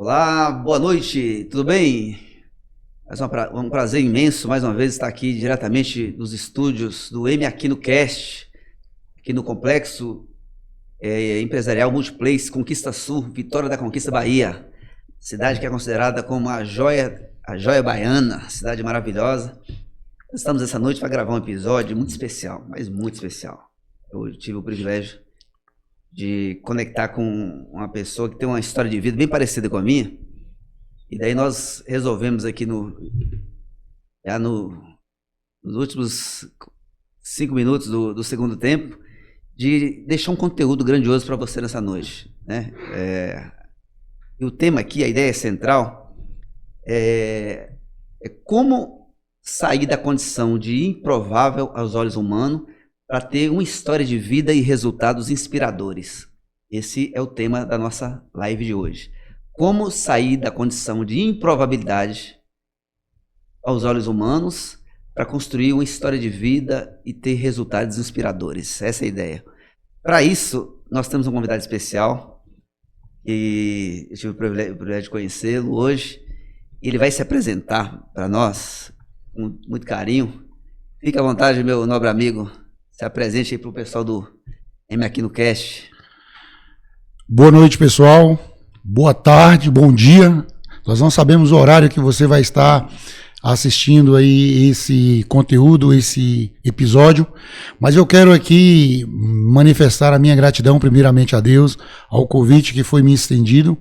Olá, boa noite, tudo bem? Um prazer imenso mais uma vez estar aqui diretamente dos estúdios do M Aquino Cast, aqui no Complexo Empresarial Multiplace Conquista Sul, Vitória da Conquista, Bahia. Cidade que é considerada como a joia baiana, cidade maravilhosa. Estamos essa noite para gravar um episódio muito especial, mas muito especial. Eu tive o privilégio de conectar com uma pessoa que tem uma história de vida bem parecida com a minha, e daí nós resolvemos aqui nos últimos 5 minutos do segundo tempo, de deixar um conteúdo grandioso para você nessa noite, né? E o tema aqui, a ideia central, é como sair da condição de improvável aos olhos humanos para ter uma história de vida e resultados inspiradores. Esse é o tema da nossa live de hoje. Como sair da condição de improbabilidade aos olhos humanos para construir uma história de vida e ter resultados inspiradores. Essa é a ideia. Para isso, nós temos um convidado especial e eu tive o privilégio de conhecê-lo hoje. Ele vai se apresentar para nós com muito carinho. Fique à vontade, meu nobre amigo. Se apresente aí para o pessoal do M Aquino Cast. Boa noite, pessoal. Boa tarde, bom dia. Nós não sabemos o horário que você vai estar assistindo aí esse conteúdo, esse episódio, mas eu quero aqui manifestar a minha gratidão primeiramente a Deus, ao convite que foi me estendido.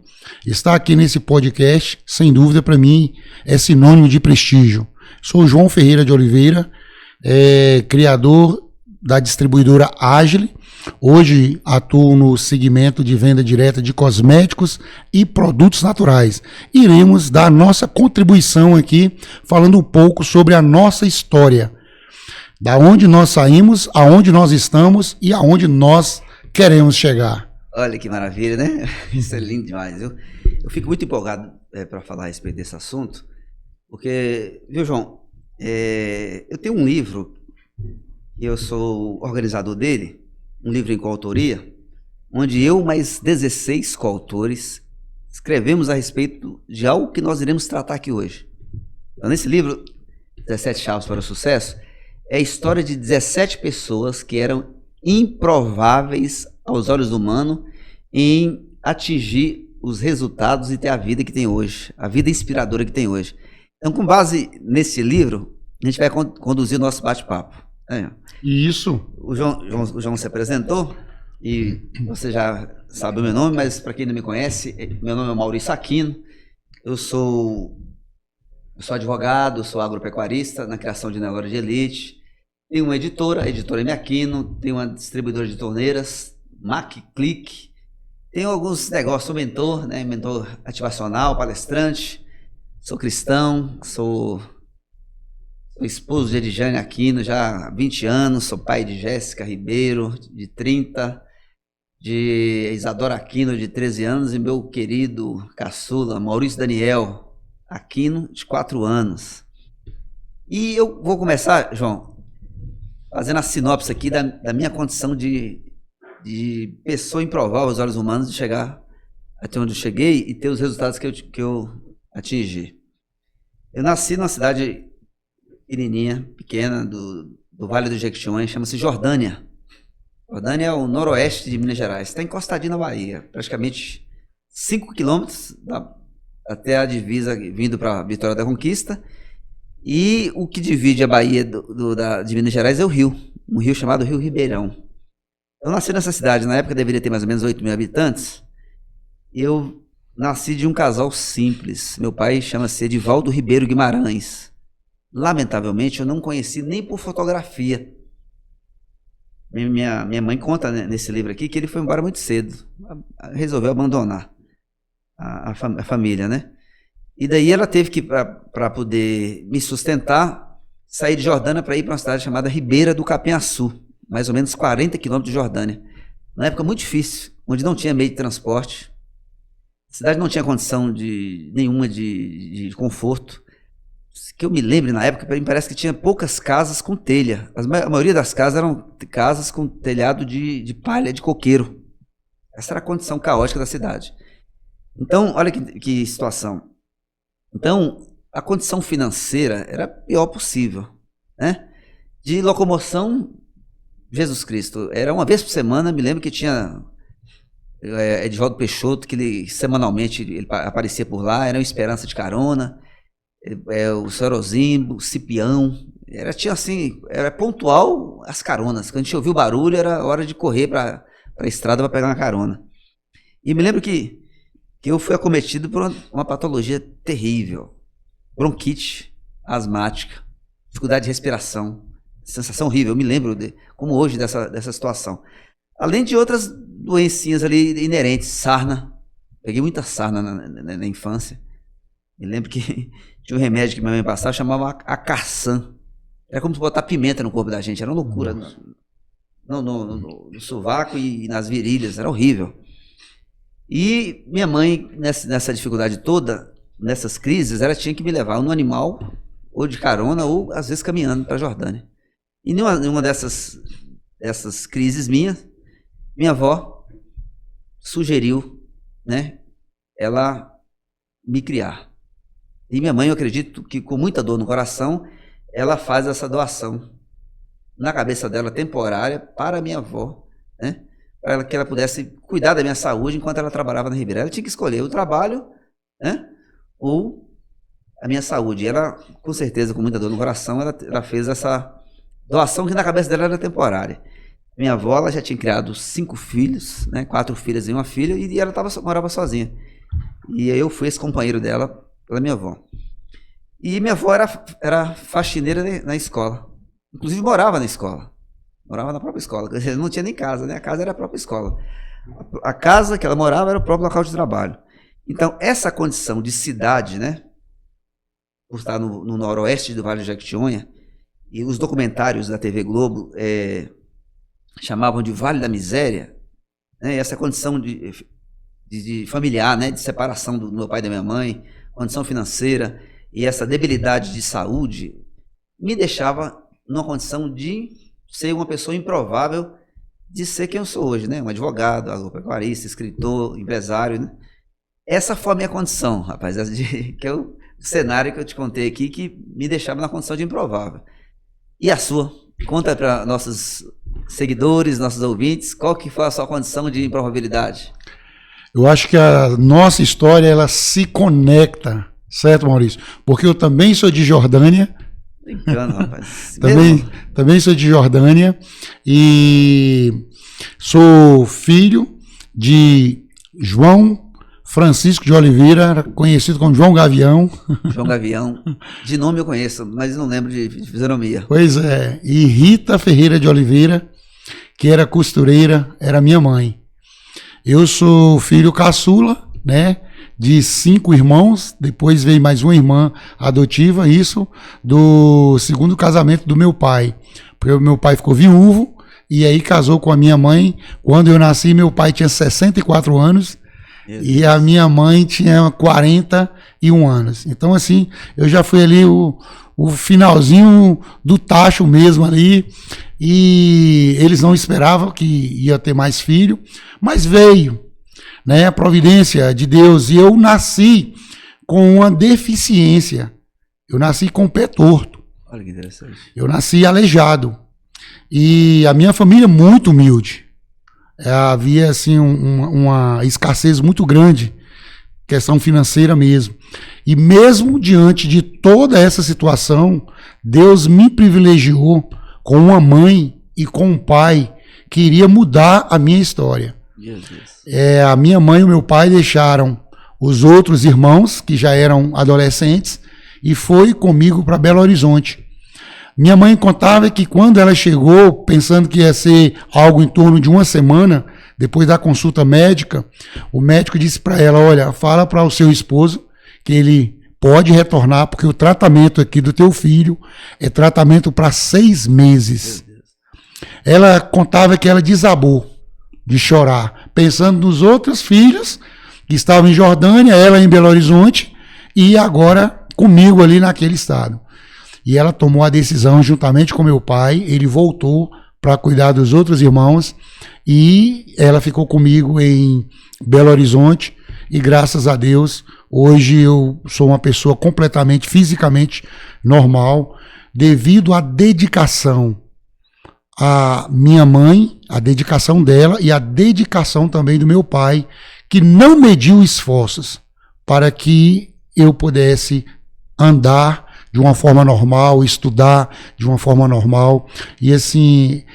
Estar aqui nesse podcast, sem dúvida, para mim é sinônimo de prestígio. Sou João Ferreira de Oliveira, criador da distribuidora Agile. Hoje atuo no segmento de venda direta de cosméticos e produtos naturais. Iremos dar nossa contribuição aqui, falando um pouco sobre a nossa história. Da onde nós saímos, aonde nós estamos e aonde nós queremos chegar. Olha que maravilha, né? Isso é lindo demais. Eu fico muito empolgado para falar a respeito desse assunto, porque, viu, João, eu tenho um livro, e eu sou organizador dele, um livro em coautoria, onde eu mais 16 coautores escrevemos a respeito de algo que nós iremos tratar aqui hoje. Então, nesse livro, 17 Chaves para o Sucesso, é a história de 17 pessoas que eram improváveis aos olhos humanos em atingir os resultados e ter a vida que tem hoje, a vida inspiradora que tem hoje. Então, com base nesse livro, a gente vai conduzir o nosso bate-papo. Isso. O João se apresentou e você já sabe o meu nome, mas para quem não me conhece, meu nome é Maurício Aquino. Eu sou advogado, sou agropecuarista na criação de negócio de elite. Tenho uma editora, a editora M Aquino, tenho uma distribuidora de torneiras, MacClick. Tenho alguns negócios, sou mentor, né? Mentor ativacional, palestrante. Sou cristão, sou esposo de Edjane Aquino já há 20 anos, sou pai de Jéssica Ribeiro, de 30, de Isadora Aquino, de 13 anos, e meu querido caçula, Maurício Daniel Aquino, de 4 anos. E eu vou começar, João, fazendo a sinopse aqui da minha condição de pessoa improvável aos olhos humanos, de chegar até onde eu cheguei e ter os resultados que eu atingi. Eu nasci numa cidade pequena, do Vale do Jequitinhonha, chama-se Jordânia. Jordânia é o noroeste de Minas Gerais, está encostadinho na Bahia, praticamente 5 quilômetros até a divisa, vindo para Vitória da Conquista, e o que divide a Bahia de Minas Gerais é o rio, um rio chamado Rio Ribeirão. Eu nasci nessa cidade, na época deveria ter mais ou menos 8 mil habitantes, e eu nasci de um casal simples. Meu pai chama-se Edivaldo Ribeiro Guimarães. Lamentavelmente, eu não conheci nem por fotografia. Minha mãe conta, né, nesse livro aqui, que ele foi embora muito cedo. Resolveu abandonar a família, né? E daí ela teve que, para poder me sustentar, sair de Jordânia para ir para uma cidade chamada Ribeira do Capiaçu, mais ou menos 40 quilômetros de Jordânia. Na época muito difícil, onde não tinha meio de transporte. A cidade não tinha condição nenhuma de conforto. Que eu me lembro, na época, me parece que tinha poucas casas com telha. A maioria das casas eram casas com telhado de palha, de coqueiro. Essa era a condição caótica da cidade. Então, olha que situação. Então, a condição financeira era a pior possível, né? De locomoção, Jesus Cristo, era uma vez por semana. Me lembro que tinha Edivaldo Peixoto, que ele semanalmente ele aparecia por lá, era uma Esperança de Carona, o Sorozimbo, o Cipião, tinha assim, era pontual as caronas. Quando a gente ouvia o barulho, era hora de correr para a estrada para pegar uma carona. E me lembro que eu fui acometido por uma patologia terrível, bronquite asmática, dificuldade de respiração, sensação horrível. Eu me lembro, como hoje, dessa situação. Além de outras doencinhas ali inerentes, sarna. Peguei muita sarna na infância. Me lembro que tinha um remédio que minha mãe passava, chamava Acarsan. Era como se botar pimenta no corpo da gente, era uma loucura. No sovaco e nas virilhas, era horrível. E minha mãe, nessa dificuldade toda, nessas crises, ela tinha que me levar no animal, ou de carona, ou às vezes caminhando para a Jordânia. E numa dessas crises minha avó sugeriu, né, ela me criar. E minha mãe, eu acredito que com muita dor no coração, ela faz essa doação na cabeça dela temporária para a minha avó, né, para que ela pudesse cuidar da minha saúde enquanto ela trabalhava na Ribeira. Ela tinha que escolher o trabalho, né, ou a minha saúde. E ela, com certeza, com muita dor no coração, ela fez essa doação que na cabeça dela era temporária. Minha avó, ela já tinha criado 5 filhos, né, 4 filhas e uma filha, e ela morava sozinha. E aí eu fui esse companheiro dela pela minha avó. E minha avó era faxineira na escola. Inclusive morava na escola. Morava na própria escola. Não tinha nem casa, né? A casa era a própria escola. A casa que ela morava era o próprio local de trabalho. Então, essa condição de cidade, né, por estar no noroeste do Vale do Jequitinhonha, e os documentários da TV Globo chamavam de Vale da Miséria, né, essa condição de familiar, né, de separação do meu pai e da minha mãe, condição financeira e essa debilidade de saúde, me deixava numa condição de ser uma pessoa improvável de ser quem eu sou hoje, né? Um advogado, agropecuarista, escritor, empresário, né? Essa foi a minha condição, rapaz, que é o cenário que eu te contei aqui, que me deixava na condição de improvável. E a sua? Conta para nossos seguidores, nossos ouvintes, qual que foi a sua condição de improbabilidade? Eu acho que a nossa história, ela se conecta, certo, Maurício? Porque eu também sou de Jordânia. Brincando, rapaz. também sou de Jordânia e sou filho de João Francisco de Oliveira, conhecido como João Gavião. João Gavião, de nome eu conheço, mas não lembro de fisionomia. Pois é, e Rita Ferreira de Oliveira, que era costureira, era minha mãe. Eu sou filho caçula, né, de 5 irmãos, depois veio mais uma irmã adotiva, isso do segundo casamento do meu pai, porque o meu pai ficou viúvo, e aí casou com a minha mãe. Quando eu nasci, meu pai tinha 64 anos, e a minha mãe tinha 41 anos. Então, assim, eu já fui ali o finalzinho do tacho mesmo ali, e eles não esperavam que ia ter mais filho, mas veio, né, a providência de Deus, e eu nasci com uma deficiência. Eu nasci com o pé torto. Olha que interessante. Eu nasci aleijado. E a minha família é muito humilde. Havia assim uma escassez muito grande, questão financeira mesmo. E mesmo diante de toda essa situação, Deus me privilegiou com uma mãe e com um pai que iria mudar a minha história. Jesus. A minha mãe e o meu pai deixaram os outros irmãos, que já eram adolescentes, e foi comigo para Belo Horizonte. Minha mãe contava que quando ela chegou, pensando que ia ser algo em torno de uma semana, depois da consulta médica, o médico disse para ela: olha, fala para o seu esposo que ele pode retornar, porque o tratamento aqui do teu filho é tratamento para 6 meses. Ela contava que ela desabou de chorar, pensando nos outros filhos que estavam em Jordânia, ela em Belo Horizonte, e agora comigo ali naquele estado. E ela tomou a decisão, juntamente com meu pai, ele voltou para cuidar dos outros irmãos, e ela ficou comigo em Belo Horizonte, e graças a Deus, hoje eu sou uma pessoa completamente, fisicamente normal, devido à dedicação à minha mãe, a dedicação dela e a dedicação também do meu pai, que não mediu esforços para que eu pudesse andar de uma forma normal, estudar de uma forma normal. E assim,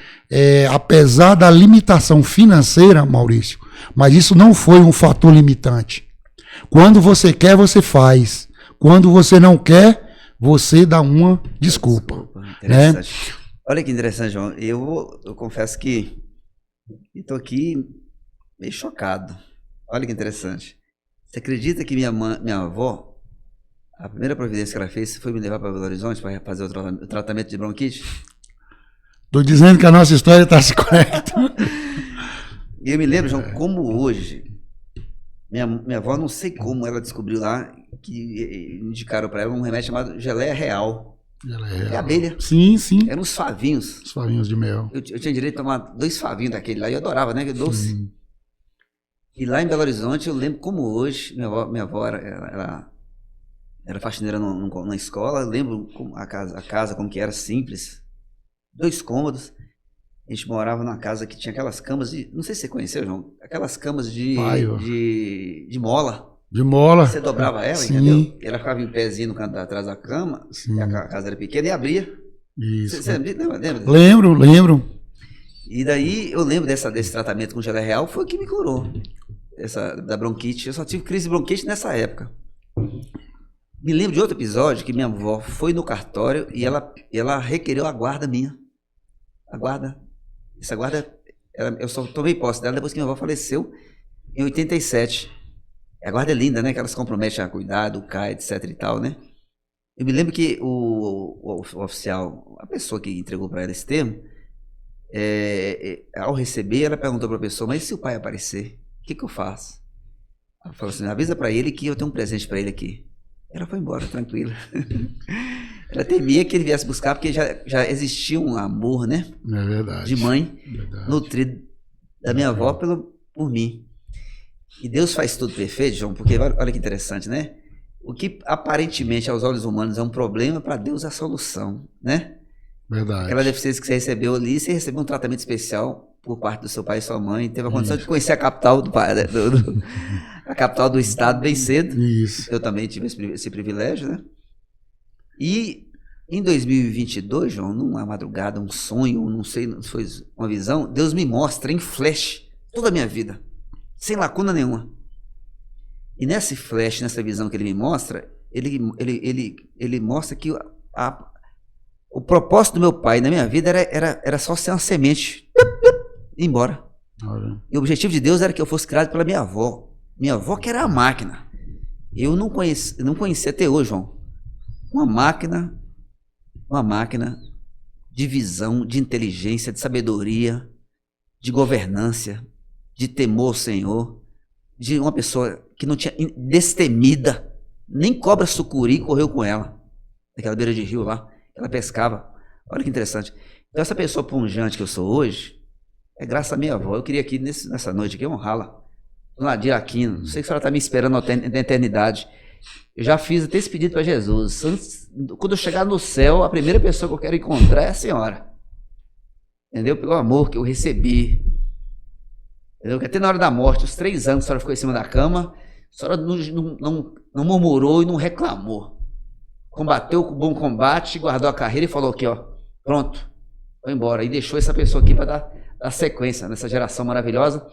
apesar da limitação financeira, Maurício, mas isso não foi um fator limitante. Quando você quer, você faz. Quando você não quer, você dá uma desculpa. Interessante. Né? Olha que interessante, João. Eu confesso que estou aqui meio chocado. Olha que interessante. Você acredita que minha avó, a primeira providência que ela fez foi me levar para Belo Horizonte para fazer o tratamento de bronquite? Estou dizendo que a nossa história está se conectando. E eu me lembro, João, como hoje, minha avó, não sei como ela descobriu lá, que indicaram para ela um remédio chamado geleia real. É abelha. Sim, sim. Eram uns favinhos. Os favinhos de mel. Eu tinha direito a tomar 2 favinhos daquele lá, e eu adorava, né? Doce. Sim. E lá em Belo Horizonte, eu lembro como hoje, minha avó era faxineira na escola, eu lembro a casa como que era, simples. 2 cômodos. A gente morava numa casa que tinha aquelas camas de... Não sei se você conheceu, João. Aquelas camas de mola. De mola. Você dobrava ela, sim. Entendeu? E ela ficava em pezinho no canto atrás da cama. Sim. A casa era pequena e abria. Isso. Você lembra? Lembro. E daí eu lembro desse tratamento com geleia real, foi o que me curou. Da bronquite. Eu só tive crise de bronquite nessa época. Me lembro de outro episódio que minha avó foi no cartório e ela requereu a guarda minha. A guarda. Essa guarda, eu só tomei posse dela depois que minha avó faleceu em 87. A guarda é linda, né? Que ela se compromete a cuidar do CAI, etc e tal, né? Eu me lembro que o oficial, a pessoa que entregou para ela esse termo, ao receber, ela perguntou para a pessoa, mas e se o pai aparecer, o que eu faço? Ela falou assim, avisa para ele que eu tenho um presente para ele aqui. Ela foi embora, tranquila. Ela temia que ele viesse buscar, porque já existia um amor, né? É verdade. De mãe, nutrido da minha avó por mim. E Deus faz tudo perfeito, João, porque olha que interessante, né? O que aparentemente aos olhos humanos é um problema, para Deus é a solução, né? Verdade. Aquela deficiência que você recebeu ali, você recebeu um tratamento especial por parte do seu pai e sua mãe, teve a condição de conhecer a capital a capital do estado bem cedo. Isso. Eu também tive esse privilégio, né? E em 2022, João, numa madrugada, um sonho, não sei, foi uma visão, Deus me mostra em flash toda a minha vida, sem lacuna nenhuma. E nesse flash, nessa visão que ele me mostra, ele mostra que o propósito do meu pai na minha vida era só ser uma semente e ir embora. E o objetivo de Deus era que eu fosse criado pela minha avó. Minha avó que era a máquina. Eu não conheci até hoje, João, uma máquina de visão, de inteligência, de sabedoria, de governância, de temor ao Senhor, de uma pessoa que não tinha, destemida, nem cobra sucuri correu com ela, naquela beira de rio lá, ela pescava. Olha que interessante. Então essa pessoa punjante que eu sou hoje, é graças à minha avó. Eu queria aqui nessa noite aqui honrá-la. Nadir Aquino, não sei se ela está me esperando na eternidade. Eu já fiz até esse pedido para Jesus. Quando eu chegar no céu, a primeira pessoa que eu quero encontrar é a senhora. Entendeu? Pelo amor que eu recebi. Entendeu? Que até na hora da morte, os 3 anos, a senhora ficou em cima da cama, a senhora não murmurou e não reclamou. Combateu com bom combate, guardou a carreira e falou aqui, ó, pronto, foi embora. E deixou essa pessoa aqui para dar sequência nessa geração maravilhosa,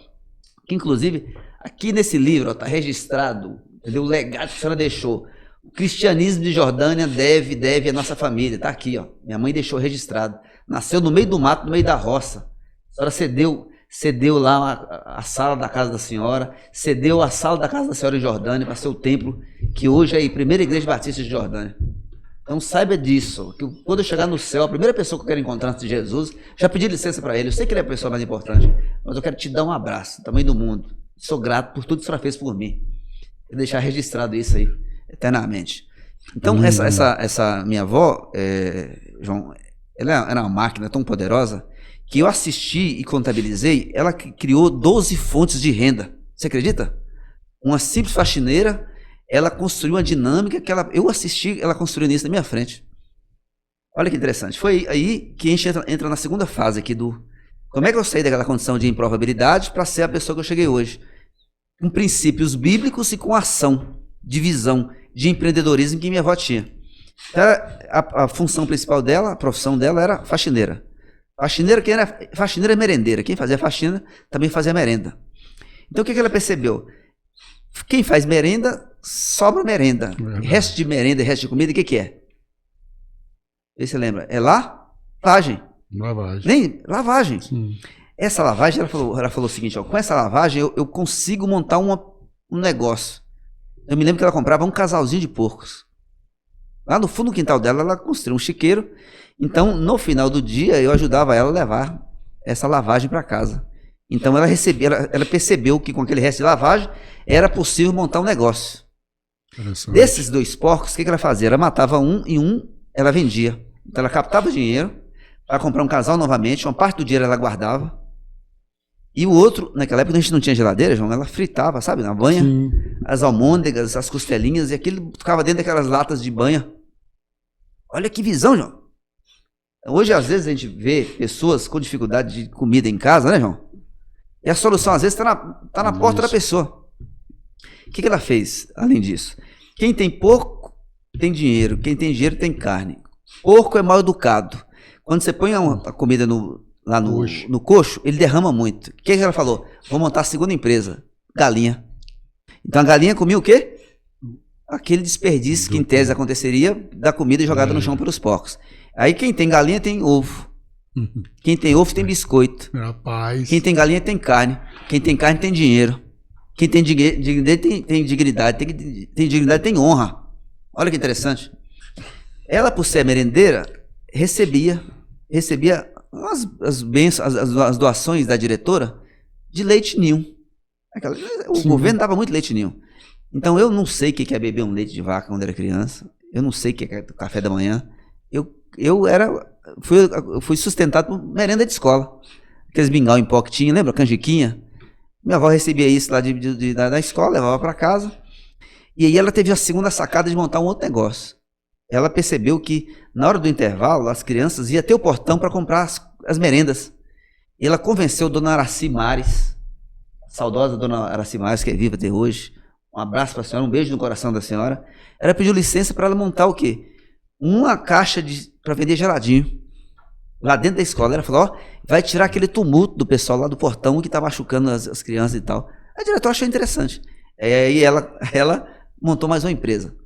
que inclusive, aqui nesse livro está registrado, entendeu? O legado que a senhora deixou. O cristianismo de Jordânia deve a nossa família. Está aqui, ó. Minha mãe deixou registrado. Nasceu no meio do mato, no meio da roça. A senhora cedeu lá a sala da casa da senhora, cedeu a sala da casa da senhora em Jordânia para ser o templo, que hoje é a primeira igreja batista de Jordânia. Então saiba disso, que quando eu chegar no céu, a primeira pessoa que eu quero encontrar antes de Jesus, já pedi licença para ele, eu sei que ele é a pessoa mais importante, mas eu quero te dar um abraço, tamanho do mundo. Sou grato por tudo que a senhora fez por mim. E deixar registrado isso aí, eternamente. Então essa minha avó, João, ela era uma máquina tão poderosa, que eu assisti e contabilizei, ela criou 12 fontes de renda. Você acredita? uma simples faxineira, ela construiu uma dinâmica que eu assisti ela construindo isso na minha frente. Olha que interessante. Foi aí que a gente entra na segunda fase aqui do... Como é que eu saí daquela condição de improbabilidade para ser a pessoa que eu cheguei hoje? Com princípios bíblicos e com ação, de visão, de empreendedorismo que minha avó tinha. A função principal dela, a profissão dela era faxineira. Faxineira é merendeira. Quem fazia faxina também fazia merenda. Então o que ela percebeu? Quem faz merenda, sobra merenda. Resto de merenda, resto de comida, o que é? Vê se você lembra. É lavagem. Lavagem. Sim. Essa lavagem, ela falou o seguinte, ó, com essa lavagem eu consigo montar um negócio. Eu me lembro que ela comprava um casalzinho de porcos. Lá no fundo do quintal dela, ela construiu um chiqueiro. Então, no final do dia, eu ajudava ela a levar essa lavagem para casa. Então, ela percebeu que com aquele resto de lavagem, era possível montar um negócio. Desses 2 porcos, o que ela fazia? Ela matava um e ela vendia. Então, ela captava dinheiro para comprar um casal novamente. Uma parte do dinheiro ela guardava. E o outro, naquela época a gente não tinha geladeira, João, ela fritava, sabe, na banha. Sim. As almôndegas, as costelinhas, e aquilo ficava dentro daquelas latas de banha. Olha que visão, João. Hoje, às vezes, a gente vê pessoas com dificuldade de comida em casa, né, João? E a solução, às vezes, está na porta da pessoa. O que ela fez, além disso? Quem tem porco, tem dinheiro. Quem tem dinheiro, tem carne. Porco é mal educado. Quando você põe a comida lá no coxo, ele derrama muito. O que ela falou? Vou montar a segunda empresa. Galinha. Então, a galinha comia o quê? Aquele desperdício que, em tese, aconteceria da comida jogada no chão pelos porcos. Aí, quem tem galinha, tem ovo. Quem tem ovo, tem biscoito. Rapaz. Quem tem galinha, tem carne. Quem tem carne, tem dinheiro. Quem tem dignidade, tem dignidade. Tem dignidade, tem honra. Olha que interessante. Ela, por ser merendeira, recebia as bênçãos, as doações da diretora de leite ninho. O governo dava muito leite ninho. Então, eu não sei o que é beber um leite de vaca quando era criança. Eu não sei o que é café da manhã. Fui sustentado por merenda de escola. Aqueles mingau em pó que tinha, lembra? Canjiquinha. Minha avó recebia isso lá da escola, levava para casa. E aí ela teve a segunda sacada de montar um outro negócio. Ela percebeu que, na hora do intervalo, as crianças iam até o portão para comprar as merendas. E ela convenceu Dona Araci Mares, saudosa Dona Araci Mares, que é viva até hoje. Um abraço para a senhora, um beijo no coração da senhora. Ela pediu licença para ela montar o quê? Uma caixa para vender geladinho. Lá dentro da escola. Ela falou, vai tirar aquele tumulto do pessoal lá do portão que está machucando as crianças e tal. A diretora achou interessante. Aí ela montou mais uma empresa.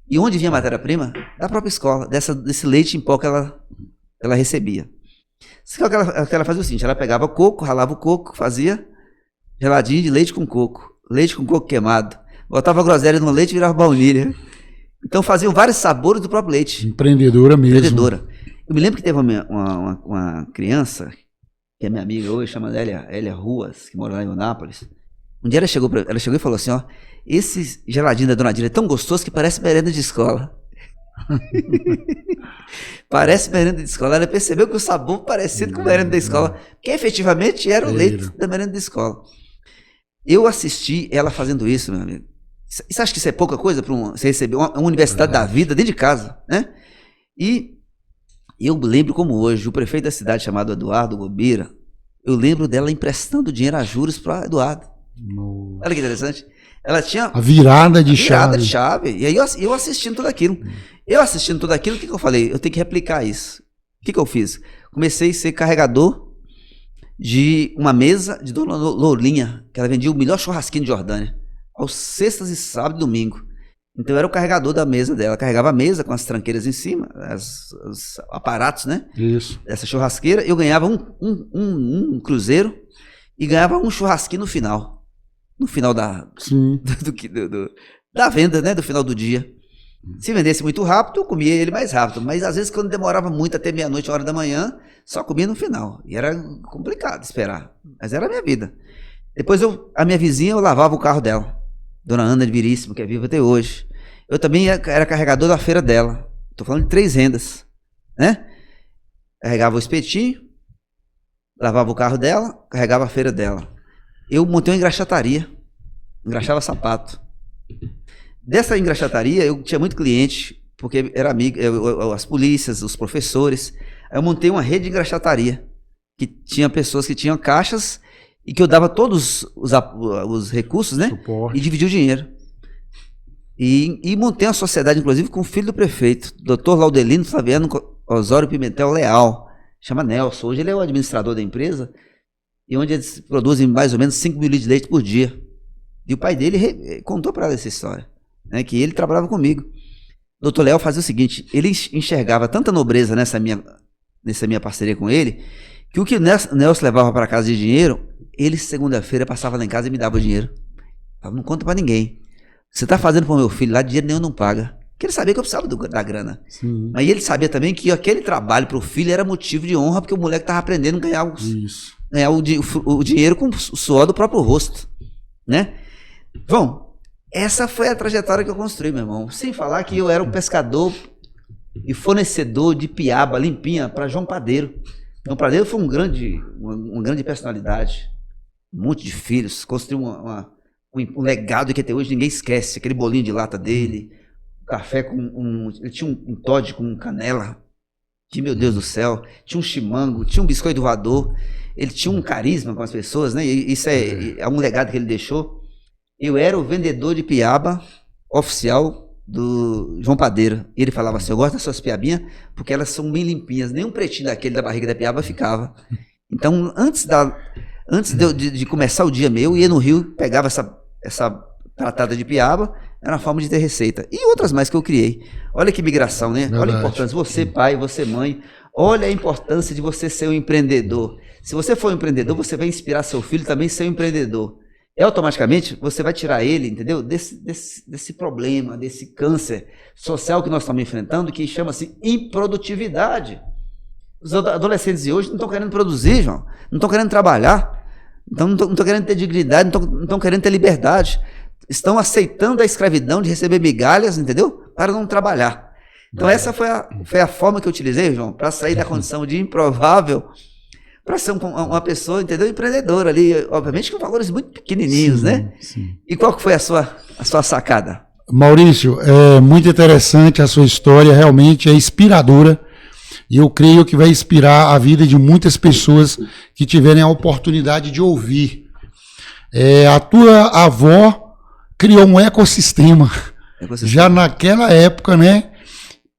E onde vinha a matéria-prima? Da própria escola, desse leite em pó que ela recebia. O que ela fazia o seguinte, ela pegava coco, ralava o coco, fazia geladinho de leite com coco queimado, botava groselha no leite e virava baunilha. Então faziam vários sabores do próprio leite. Empreendedora mesmo. Empreendedora. Eu me lembro que teve uma criança, que é minha amiga hoje, chama Elia Ruas, que mora lá em Eunápolis. Um dia ela chegou e falou assim, ó, esse geladinho da Dona Dira é tão gostoso que parece merenda de escola. Parece merenda de escola. Ela percebeu que o sabor parecido com merenda da escola, que efetivamente era o leite da merenda da escola. Eu assisti ela fazendo isso, meu amigo. Você acha que isso é pouca coisa para você receber uma universidade da vida dentro de casa, né? E eu lembro como hoje, o prefeito da cidade chamado Eduardo Gobira, eu lembro dela emprestando dinheiro a juros para Eduardo. Olha que interessante. Ela tinha a virada de chave. E aí eu assistindo tudo aquilo. O que eu falei? Eu tenho que replicar isso. O que eu fiz? Comecei a ser carregador de uma mesa de Dona Lourinha, que ela vendia o melhor churrasquinho de Jordânia, aos sextas e sábado e domingo. Então eu era o carregador da mesa dela. Carregava a mesa com as tranqueiras em cima, os aparatos, né? Isso. Dessa churrasqueira. Eu ganhava um cruzeiro e ganhava um churrasquinho no final. No final da venda, né? Do final do dia. Se vendesse muito rápido, eu comia ele mais rápido. Mas às vezes, quando demorava muito, até meia-noite, hora da manhã, só comia no final. E era complicado esperar. Mas era a minha vida. Depois, a minha vizinha, eu lavava o carro dela. Dona Ana de Viríssimo, que é viva até hoje. Eu também era carregador da feira dela. Estou falando de 3 rendas. Né? Carregava o espetinho, lavava o carro dela, carregava a feira dela. Eu montei uma engraxataria. engraxava sapato. Dessa engraxataria, eu tinha muito cliente, porque era amigo, as polícias, os professores. Aí eu montei uma rede de engraxataria, que tinha pessoas que tinham caixas e que eu dava todos os recursos, né? Suporte. E dividia o dinheiro. E montei uma sociedade, inclusive, com o filho do prefeito, Dr. Laudelino Flaviano Osório Pimentel Leal, chama Nelson. Hoje ele é o administrador da empresa, e onde eles produzem mais ou menos 5 mil litros de leite por dia. E o pai dele contou para ela essa história, né, que ele trabalhava comigo. O doutor Léo fazia o seguinte, ele enxergava tanta nobreza nessa minha parceria com ele, que o que o Nelson levava para casa de dinheiro, ele segunda-feira passava lá em casa e me dava o dinheiro. Eu não conta para ninguém. Você está fazendo para o meu filho lá, dinheiro nenhum não paga. Porque ele sabia que eu precisava da grana. Sim. Mas ele sabia também que aquele trabalho para o filho era motivo de honra, porque o moleque estava aprendendo a ganhar o dinheiro com o suor do próprio rosto, né? Bom, essa foi a trajetória que eu construí, meu irmão. Sem falar que eu era um pescador e fornecedor de piaba limpinha para João Padeiro. João Padeiro foi uma grande personalidade, um monte de filhos, construiu um legado que até hoje ninguém esquece, aquele bolinho de lata dele, café ele tinha um Toddy com canela, que meu Deus do céu, tinha um chimango, tinha um biscoito voador, ele tinha um carisma com as pessoas, né? E isso é um legado que ele deixou. Eu era o vendedor de piaba oficial do João Padeiro. E ele falava assim, eu gosto das suas piabinhas porque elas são bem limpinhas, nem um pretinho daquele da barriga da piaba ficava. Então, antes de começar o dia meu, eu ia no rio, pegava essa tratada de piaba, era uma forma de ter receita. E outras mais que eu criei. Olha que migração, né? Verdade. Olha a importância. Você pai, você mãe, olha a importância de você ser um empreendedor. Se você for um empreendedor, você vai inspirar seu filho também a ser um empreendedor. E automaticamente você vai tirar ele, entendeu? Desse problema, desse câncer social que nós estamos enfrentando, que chama-se improdutividade. Os adolescentes de hoje não estão querendo produzir, João. Não estão querendo trabalhar. Então não estão querendo ter dignidade, não estão querendo ter liberdade. Estão aceitando a escravidão de receber migalhas, entendeu? Para não trabalhar. Então essa foi a forma que eu utilizei, João, para sair da condição de improvável, para ser uma pessoa, entendeu? Empreendedora ali, obviamente com valores muito pequenininhos, sim, né? Sim. E qual que foi a sua sacada? Maurício, é muito interessante a sua história, realmente é inspiradora. E eu creio que vai inspirar a vida de muitas pessoas que tiverem a oportunidade de ouvir. A tua avó criou um ecossistema já naquela época, né,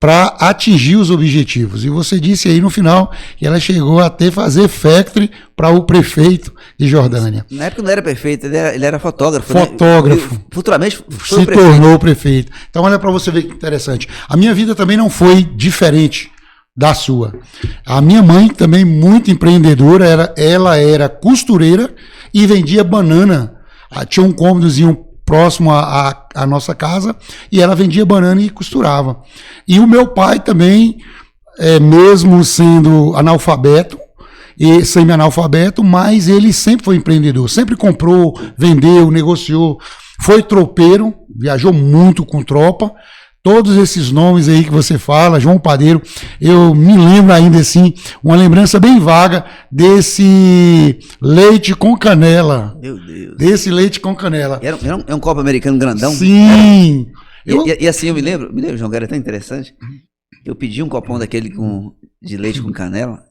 para atingir os objetivos. E você disse aí no final que ela chegou até fazer factory para o prefeito de Jordânia. Na época não era prefeito, ele era fotógrafo. Fotógrafo. Né? Futuramente se tornou prefeito. Então olha para você ver que interessante. A minha vida também não foi diferente da sua. A minha mãe também muito empreendedora, ela era costureira e vendia banana. Tinha um cômodozinho próximo à nossa casa e ela vendia banana e costurava. E o meu pai também, mesmo sendo analfabeto e semi-analfabeto, mas ele sempre foi empreendedor, sempre comprou, vendeu, negociou, foi tropeiro, viajou muito com tropa. Todos esses nomes aí que você fala, João Padeiro, eu me lembro ainda assim, uma lembrança bem vaga desse leite com canela. Meu Deus. Desse leite com canela. Era um copo americano grandão? Sim. E assim, eu me lembro, João, que era tão interessante, eu pedi um copão daquele de leite com canela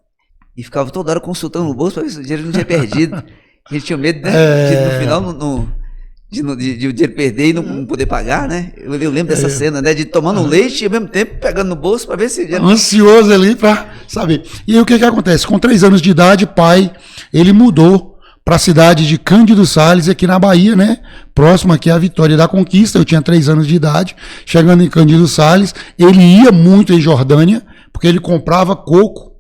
e ficava toda hora consultando no bolso para ver se o dinheiro não tinha perdido. Ele tinha medo, né, de no final de o dinheiro perder e não poder pagar, né? Eu lembro dessa cena, né? De tomando leite e ao mesmo tempo pegando no bolso para ver se... Ansioso ali para saber. E aí o que acontece? Com 3 anos de idade, pai, ele mudou para a cidade de Cândido Sales, aqui na Bahia, né? Próximo aqui à Vitória da Conquista. Eu tinha 3 anos de idade. Chegando em Cândido Sales, ele ia muito em Jordânia, porque ele comprava coco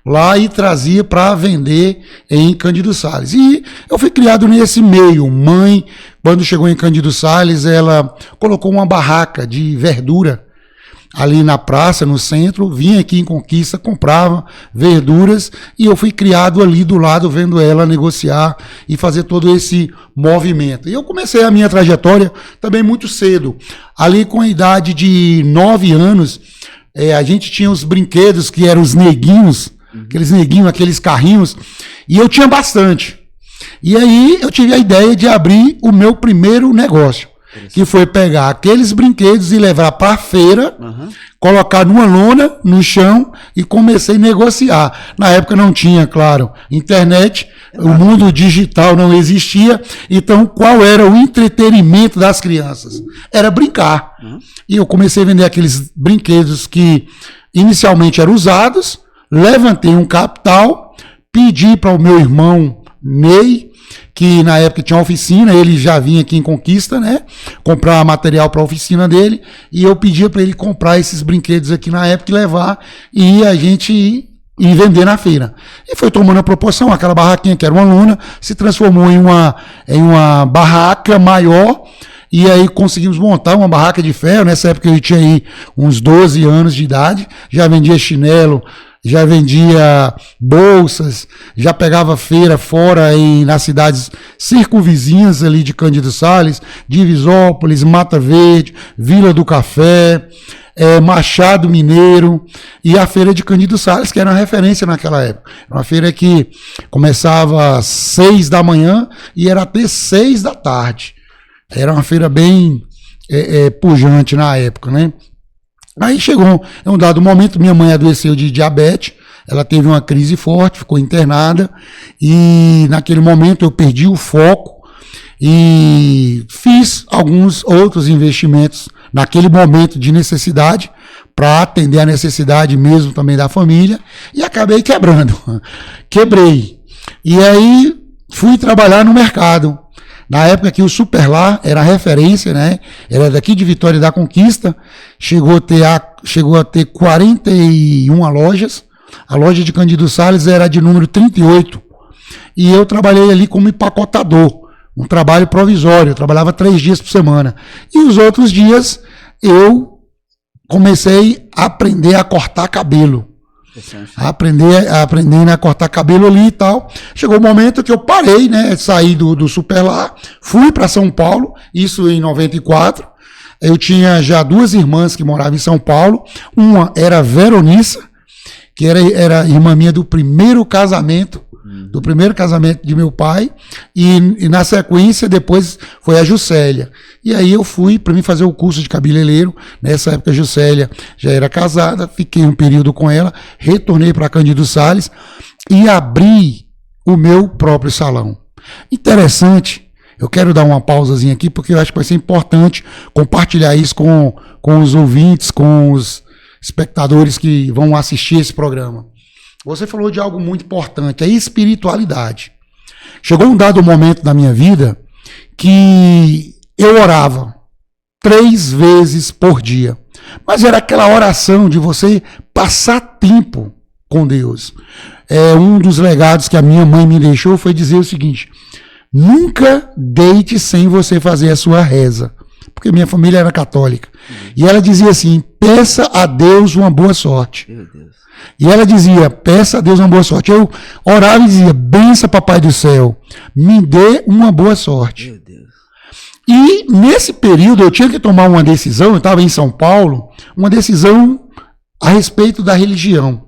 lá e trazia para vender em Cândido Sales. E eu fui criado nesse meio. Mãe, quando chegou em Cândido Sales, ela colocou uma barraca de verdura ali na praça, no centro, vinha aqui em Conquista, comprava verduras e eu fui criado ali do lado, vendo ela negociar e fazer todo esse movimento. E eu comecei a minha trajetória também muito cedo. Ali com a idade de 9 anos, a gente tinha os brinquedos que eram os neguinhos, aqueles neguinhos, aqueles carrinhos, e eu tinha bastante. E aí eu tive a ideia de abrir o meu primeiro negócio, que foi pegar aqueles brinquedos e levar para a feira, colocar numa lona no chão e comecei a negociar. Na época não tinha, claro, internet, o mundo digital não existia, então qual era o entretenimento das crianças? Era brincar. E eu comecei a vender aqueles brinquedos que inicialmente eram usados, levantei um capital, pedi para o meu irmão Ney, que na época tinha uma oficina, ele já vinha aqui em Conquista, né? Comprar material para a oficina dele, e eu pedia para ele comprar esses brinquedos aqui na época e levar, e a gente ir vender na feira. E foi tomando a proporção, aquela barraquinha que era uma lona, se transformou em uma barraca maior, e aí conseguimos montar uma barraca de ferro. Nessa época eu tinha aí uns 12 anos de idade, já vendia chinelo, já vendia bolsas, já pegava feira fora nas cidades circunvizinhas ali de Cândido Sales, Divisópolis, Mata Verde, Vila do Café, Machado Mineiro e a feira de Cândido Sales, que era uma referência naquela época. Era uma feira que começava às 6 da manhã e era até 6 da tarde. Era uma feira bem pujante na época, né? Aí chegou um dado momento, minha mãe adoeceu de diabetes, ela teve uma crise forte, ficou internada, e naquele momento eu perdi o foco e fiz alguns outros investimentos naquele momento de necessidade, para atender a necessidade mesmo também da família, e acabei quebrando. Quebrei. E aí fui trabalhar no mercado. Na época que o Superlar era referência, né? Era daqui de Vitória da Conquista, chegou a ter 41 lojas. A loja de Cândido Sales era de número 38. E eu trabalhei ali como empacotador, um trabalho provisório. Eu trabalhava 3 dias por semana. E os outros dias eu comecei a aprender a cortar cabelo. Aprendendo a cortar cabelo ali e tal. Chegou o momento que eu parei, né? Saí do Superlar, fui para São Paulo, isso em 94. Eu tinha já 2 irmãs que moravam em São Paulo. Uma era Veroniça, que era irmã minha do primeiro casamento de meu pai, e na sequência depois foi a Juscelia. E aí eu fui para mim fazer o curso de cabeleireiro. Nessa época a Juscelia já era casada, fiquei um período com ela, retornei para Cândido Sales e abri o meu próprio salão. Interessante, eu quero dar uma pausazinha aqui porque eu acho que vai ser importante compartilhar isso com os ouvintes, com os espectadores que vão assistir esse programa. Você falou de algo muito importante, a espiritualidade. Chegou um dado momento da minha vida que eu orava 3 vezes por dia. Mas era aquela oração de você passar tempo com Deus. Um dos legados que a minha mãe me deixou foi dizer o seguinte: nunca deite sem você fazer a sua reza. Porque minha família era católica. E ela dizia assim: peça a Deus uma boa sorte. Meu Deus. E ela dizia: peça a Deus uma boa sorte. Eu orava e dizia: bença, papai do céu, me dê uma boa sorte. Meu Deus. E nesse período eu tinha que tomar uma decisão, eu estava em São Paulo, uma decisão a respeito da religião.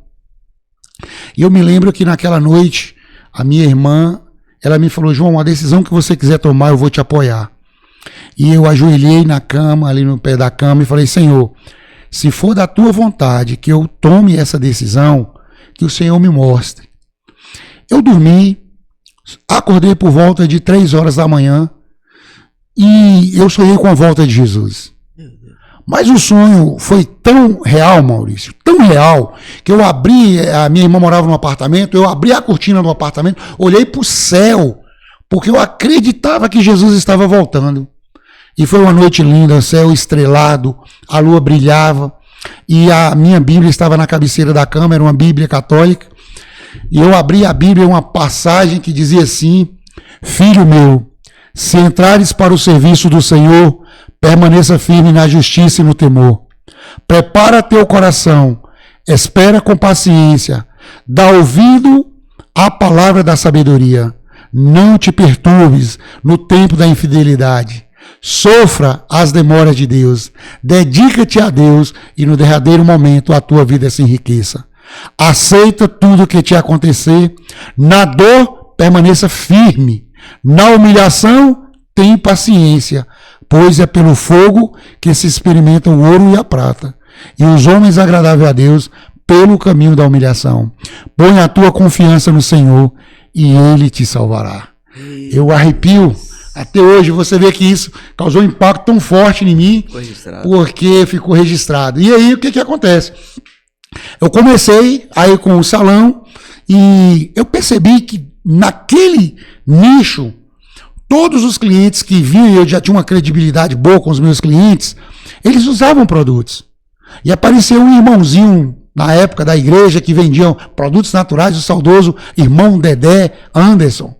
E eu me lembro que naquela noite, a minha irmã, ela me falou: João, uma decisão que você quiser tomar, eu vou te apoiar. E eu ajoelhei na cama, ali no pé da cama, e falei: Senhor, se for da tua vontade que eu tome essa decisão, que o Senhor me mostre. Eu dormi, acordei por volta de 3 horas da manhã e eu sonhei com a volta de Jesus. Mas o sonho foi tão real, Maurício, tão real, que eu abri, a minha irmã morava num apartamento, eu abri a cortina do apartamento, olhei para o céu, porque eu acreditava que Jesus estava voltando. E foi uma noite linda, o céu estrelado, a lua brilhava, e a minha Bíblia estava na cabeceira da cama, era uma Bíblia católica, e eu abri a Bíblia, uma passagem que dizia assim: filho meu, se entrares para o serviço do Senhor, permaneça firme na justiça e no temor. Prepara teu coração, espera com paciência, dá ouvido à palavra da sabedoria, não te perturbes no tempo da infidelidade. Sofra as demoras de Deus, dedica-te a Deus e no derradeiro momento a tua vida se enriqueça. Aceita tudo o que te acontecer, na dor permaneça firme, Na humilhação, tem paciência, pois é pelo fogo que se experimenta o ouro e a prata. E os homens agradáveis a Deus pelo caminho da humilhação. Põe a tua confiança no Senhor e Ele te salvará. Eu arrepio. Até hoje você vê que isso causou um impacto tão forte em mim, porque ficou registrado. E aí o que acontece? Eu comecei aí com o salão e eu percebi que naquele nicho, todos os clientes que vinham, eu já tinha uma credibilidade boa com os meus clientes, eles usavam produtos. E apareceu um irmãozinho na época da igreja que vendiam produtos naturais, o saudoso irmão Dedé Anderson,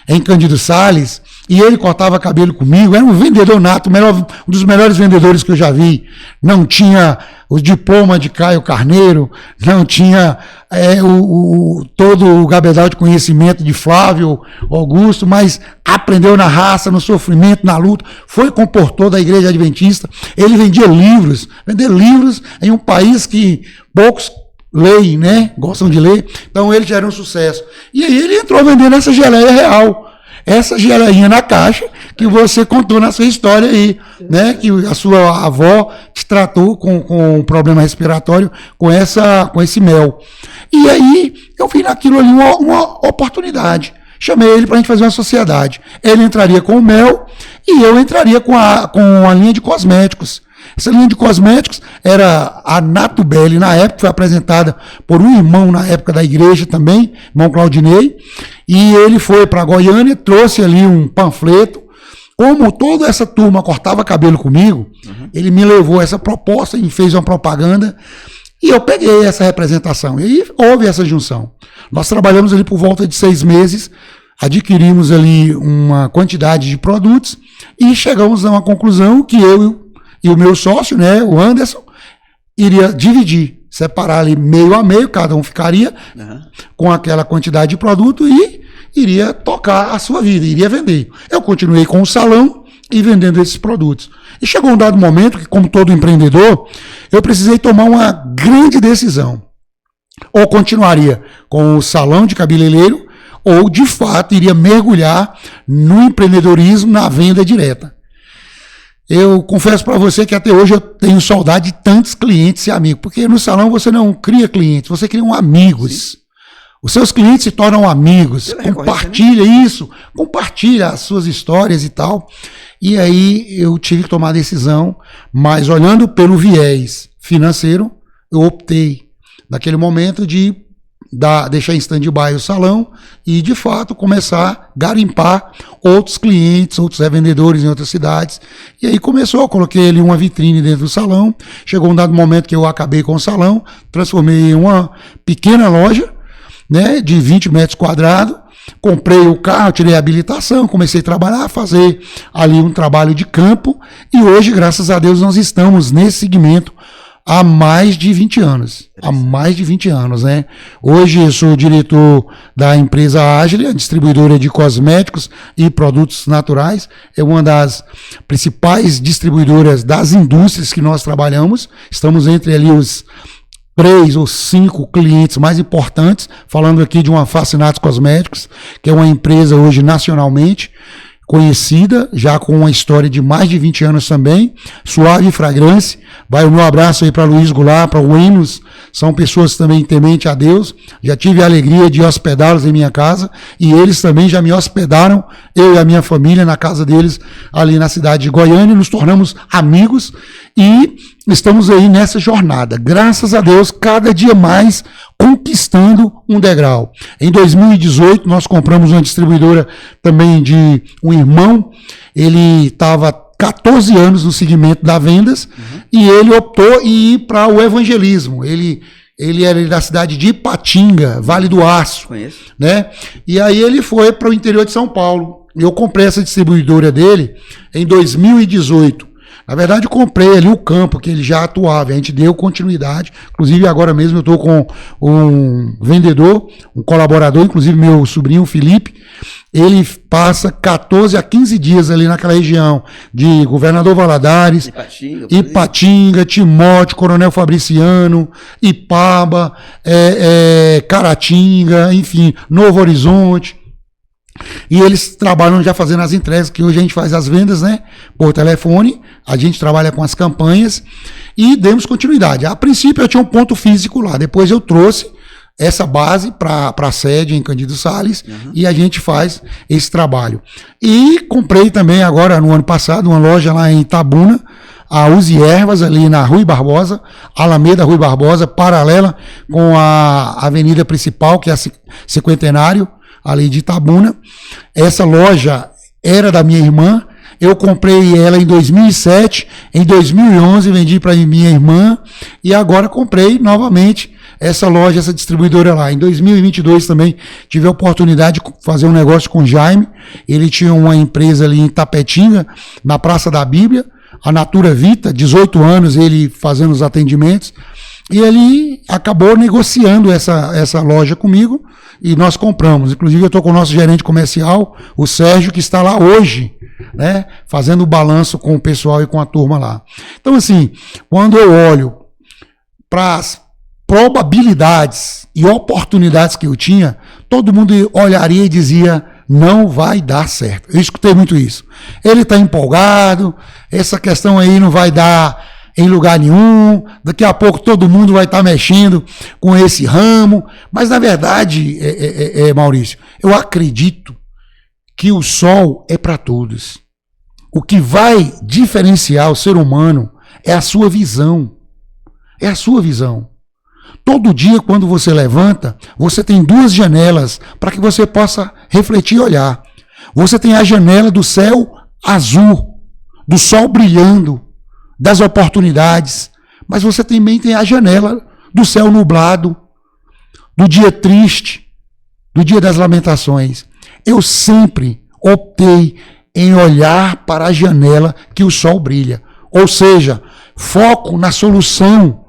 em Cândido Sales, e ele cortava cabelo comigo, era um vendedor nato, um dos melhores vendedores que eu já vi. Não tinha o diploma de Caio Carneiro, não tinha todo o gabedal de conhecimento de Flávio Augusto, mas aprendeu na raça, no sofrimento, na luta, foi comportor da Igreja Adventista. Ele vendia livros, vender livros em um país que poucos leem, né? Gostam de ler. Então ele já era um sucesso. E aí ele entrou vendendo essa geleia real. Essa geleinha na caixa que você contou na sua história aí, né? Que a sua avó te tratou com um problema respiratório com esse mel. E aí eu vi naquilo ali uma oportunidade. Chamei ele para a gente fazer uma sociedade. Ele entraria com o mel e eu entraria com a linha de cosméticos. Essa linha de cosméticos era a Natubele, na época, foi apresentada por um irmão na época da igreja também, irmão Claudinei, e ele foi para Goiânia, trouxe ali um panfleto. Como toda essa turma cortava cabelo comigo, ele me levou essa proposta e fez uma propaganda, e eu peguei essa representação. E aí houve essa junção. Nós trabalhamos ali por volta de 6 meses, adquirimos ali uma quantidade de produtos, e chegamos a uma conclusão que eu e o meu sócio, né, o Anderson, iria dividir, separar ali meio a meio, cada um ficaria com aquela quantidade de produto e iria tocar a sua vida, iria vender. Eu continuei com o salão e vendendo esses produtos. E chegou um dado momento que, como todo empreendedor, eu precisei tomar uma grande decisão. Ou continuaria com o salão de cabeleireiro, ou, de fato, iria mergulhar no empreendedorismo, na venda direta. Eu confesso para você que até hoje eu tenho saudade de tantos clientes e amigos, porque no salão você não cria clientes, você cria amigos. Sim. Os seus clientes se tornam amigos, compartilha isso, compartilha as suas histórias e tal. E aí eu tive que tomar a decisão, mas olhando pelo viés financeiro, eu optei naquele momento de deixar em stand-by o salão e, de fato, começar a garimpar outros clientes, outros revendedores em outras cidades. E aí eu coloquei ali uma vitrine dentro do salão. Chegou um dado momento que eu acabei com o salão, transformei em uma pequena loja, né, de 20 metros quadrados. Comprei o carro, tirei a habilitação, comecei a trabalhar, fazer ali um trabalho de campo. E hoje, graças a Deus, nós estamos nesse segmento há mais de 20 anos. Há mais de 20 anos, né? Hoje eu sou diretor da empresa Agile, a distribuidora de cosméticos e produtos naturais. É uma das principais distribuidoras das indústrias que nós trabalhamos. Estamos entre ali os 3 ou 5 clientes mais importantes, falando aqui de uma Fascinados Cosméticos, que é uma empresa hoje nacionalmente conhecida, já com uma história de mais de 20 anos também, Suave Fragrância. Vai o meu abraço aí para Luiz Goulart, para o Enos, são pessoas também tementes a Deus. Já tive a alegria de hospedá-los em minha casa e eles também já me hospedaram, eu e a minha família, na casa deles ali na cidade de Goiânia. Nos tornamos amigos e estamos aí nessa jornada, graças a Deus, cada dia mais conquistando um degrau. Em 2018, nós compramos uma distribuidora também de um irmão, ele estava 14 anos no segmento das vendas, e ele optou em ir para o evangelismo. Ele era da cidade de Ipatinga, Vale do Aço. Conheço. Né? E aí ele foi para o interior de São Paulo. Eu comprei essa distribuidora dele em 2018. Na verdade, eu comprei ali o campo que ele já atuava, a gente deu continuidade. Inclusive, agora mesmo eu estou com um vendedor, um colaborador, inclusive meu sobrinho Felipe. Ele passa 14 a 15 dias ali naquela região de Governador Valadares, Ipatinga, Timóteo, Coronel Fabriciano, Ipaba, Caratinga, enfim, Novo Horizonte. E eles trabalham já fazendo as entregas, que hoje a gente faz as vendas, né? Por telefone, a gente trabalha com as campanhas e demos continuidade. A princípio eu tinha um ponto físico lá, depois eu trouxe essa base para a sede em Cândido Sales e a gente faz esse trabalho. E comprei também agora, no ano passado, uma loja lá em Itabuna, a Use Ervas, ali na Rui Barbosa, Alameda Rui Barbosa, paralela com a avenida principal, que é a Cinquentenário, ali de Itabuna. Essa loja era da minha irmã, eu comprei ela em 2007, em 2011 vendi para minha irmã e agora comprei novamente essa loja, essa distribuidora lá. Em 2022 também tive a oportunidade de fazer um negócio com o Jaime, ele tinha uma empresa ali em Tapetinga, na Praça da Bíblia, a Natura Vita, 18 anos ele fazendo os atendimentos, e ele acabou negociando essa loja comigo e nós compramos. Inclusive eu estou com o nosso gerente comercial, o Sérgio, que está lá hoje, né, fazendo o balanço com o pessoal e com a turma lá. Então assim, quando eu olho para as probabilidades e oportunidades que eu tinha, todo mundo olharia e dizia: não vai dar certo. Eu escutei muito isso. Ele está empolgado, essa questão aí não vai dar em lugar nenhum, daqui a pouco todo mundo vai estar mexendo com esse ramo. Mas, na verdade, Maurício, eu acredito que o sol é para todos. O que vai diferenciar o ser humano é a sua visão. É a sua visão. Todo dia, quando você levanta, você tem duas janelas para que você possa refletir e olhar. Você tem a janela do céu azul, do sol brilhando, das oportunidades, mas você também tem a janela do céu nublado, do dia triste, do dia das lamentações. Eu sempre optei em olhar para a janela que o sol brilha, ou seja, foco na solução,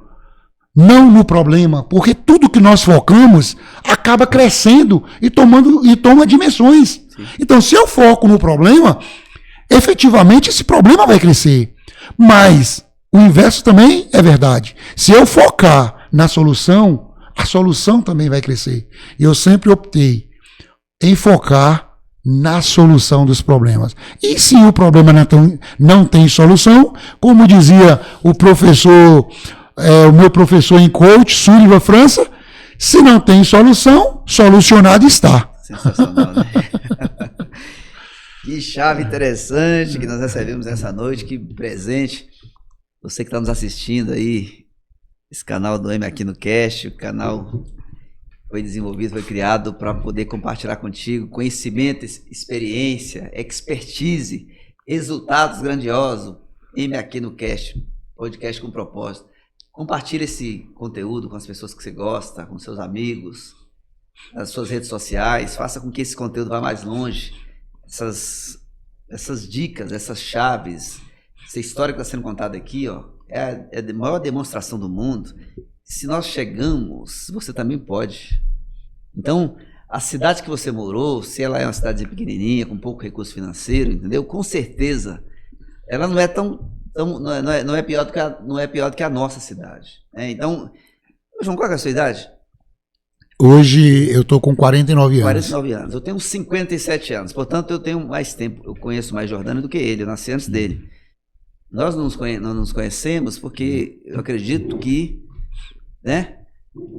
não no problema, porque tudo que nós focamos acaba crescendo e toma dimensões. Sim. Então, se eu foco no problema, efetivamente esse problema vai crescer. Mas o inverso também é verdade. Se eu focar na solução, a solução também vai crescer. E eu sempre optei em focar na solução dos problemas. E se o problema não tem solução, como dizia o professor... o meu professor em coach, Sullivan França, se não tem solução, solucionado está. Sensacional, né? Que chave interessante que nós recebemos essa noite, que presente. Você que está nos assistindo aí, esse canal do M aqui no Cast, o canal foi desenvolvido, foi criado para poder compartilhar contigo conhecimento, experiência, expertise, resultados grandiosos. M aqui no Cast, podcast com propósito. Compartilhe esse conteúdo com as pessoas que você gosta, com seus amigos, nas suas redes sociais. Faça com que esse conteúdo vá mais longe. Essas dicas, essas chaves, essa história que está sendo contada aqui, ó, é a maior demonstração do mundo. Se nós chegamos, você também pode. Então, a cidade que você morou, se ela é uma cidade pequenininha, com pouco recurso financeiro, entendeu? Com certeza, ela não é tão... Então, não é pior do que a nossa cidade. Então, João, qual é a sua idade? Hoje eu estou com 49 anos. 49 anos. Eu tenho 57 anos. Portanto, eu tenho mais tempo. Eu conheço mais Jordânia do que ele. Eu nasci antes dele. Nós não nos conhecemos porque eu acredito que, né?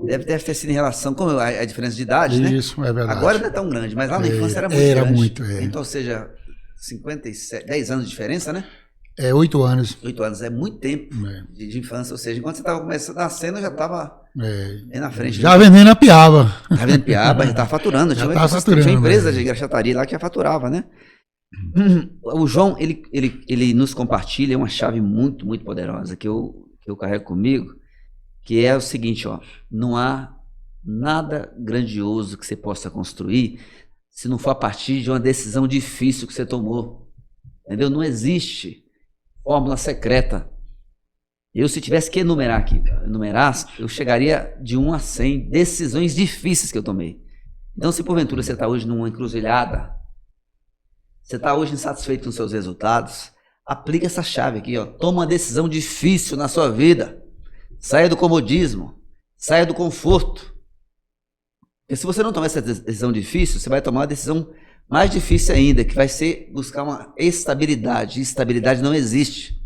Deve ter sido em relação com a diferença de idade, né? Isso, é verdade. Agora não é tão grande, mas lá na infância era muito grande. Era muito, Então, ou seja, 57, 10 anos de diferença, né? 8 anos. 8 anos é muito tempo de infância, ou seja, enquanto você estava começando a cena, eu já estava bem na frente. Já vendendo a piaba. Já vendendo piaba, já estava faturando. Tinha uma empresa de engraxataria lá que já faturava, né? O João, ele nos compartilha uma chave muito, muito poderosa que eu carrego comigo, que é o seguinte, ó, não há nada grandioso que você possa construir se não for a partir de uma decisão difícil que você tomou. Entendeu? Não existe fórmula secreta. Eu, se tivesse que enumerar, eu chegaria de 1 a 100 decisões difíceis que eu tomei. Então, se porventura você está hoje numa encruzilhada, você está hoje insatisfeito com seus resultados, aplica essa chave aqui, ó. Toma uma decisão difícil na sua vida. Saia do comodismo, saia do conforto. Porque se você não tomar essa decisão difícil, você vai tomar uma decisão Mais difícil ainda, que vai ser buscar uma estabilidade. Estabilidade não existe.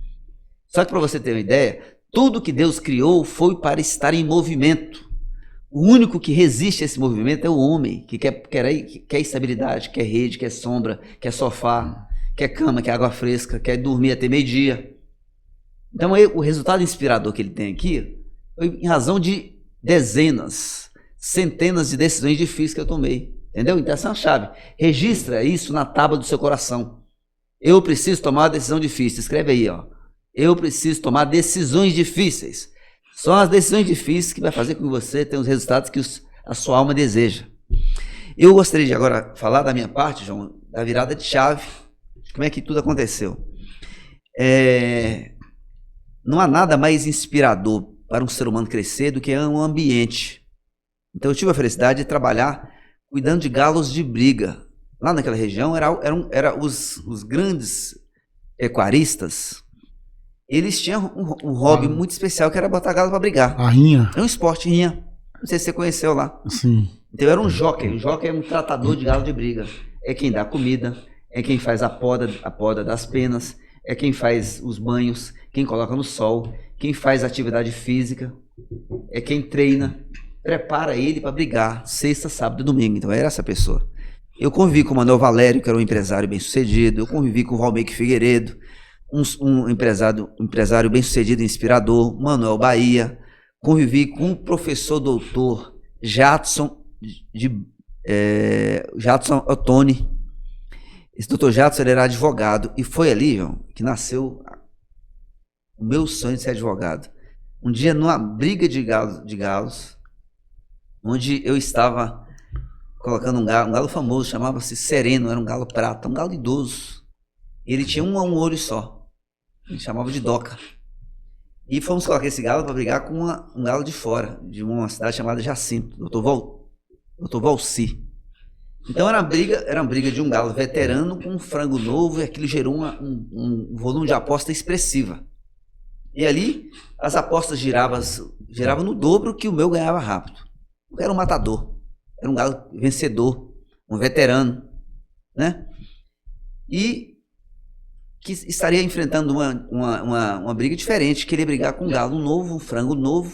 Só que para você ter uma ideia, tudo que Deus criou foi para estar em movimento. O único que resiste a esse movimento é o homem, que quer estabilidade, quer rede, quer sombra, quer sofá, quer cama, quer água fresca, quer dormir até meio-dia. Então o resultado inspirador que ele tem aqui foi em razão de dezenas, centenas de decisões difíceis que eu tomei. Entendeu? Então essa é uma chave. Registra isso na tábua do seu coração. Eu preciso tomar uma decisão difícil. Escreve aí, ó. Eu preciso tomar decisões difíceis. São as decisões difíceis que vai fazer com que você tenha os resultados que a sua alma deseja. Eu gostaria de agora falar da minha parte, João, da virada de chave, de como é que tudo aconteceu. Não há nada mais inspirador para um ser humano crescer do que um ambiente. Então eu tive a felicidade de trabalhar cuidando de galos de briga. Lá naquela região, eram os grandes pecuaristas. Eles tinham um hobby muito especial, que era botar galo para brigar. A rinha. É um esporte, rinha. Não sei se você conheceu lá. Sim. Então era um jockey. O jockey é um tratador de galo de briga. É quem dá comida, é quem faz a poda das penas, é quem faz os banhos, quem coloca no sol, quem faz atividade física, é quem treina, prepara ele para brigar sexta, sábado e domingo. Então era essa pessoa. Eu convivi com o Manuel Valério, que era um empresário bem-sucedido. Eu convivi com o Valmeque Figueiredo, um empresário bem-sucedido e inspirador, Manuel Bahia. Convivi com o professor doutor Jadson Ottoni. Esse doutor Jadson, ele era advogado, e foi ali, João, que nasceu o meu sonho de ser advogado. Um dia, numa briga de galos, onde eu estava colocando um galo famoso, chamava-se Sereno, era um galo prata, um galo idoso. Ele tinha um olho só. A gente chamava de Doca. E fomos colocar esse galo para brigar com um galo de fora, de uma cidade chamada Jacinto, Dr. Valci. Então era uma briga de um galo veterano com um frango novo, e aquilo gerou um volume de aposta expressiva. E ali as apostas giravam no dobro que o meu ganhava rápido. Era um matador, era um galo vencedor, um veterano, né? E que estaria enfrentando uma briga diferente, queria brigar com um galo novo, um frango novo,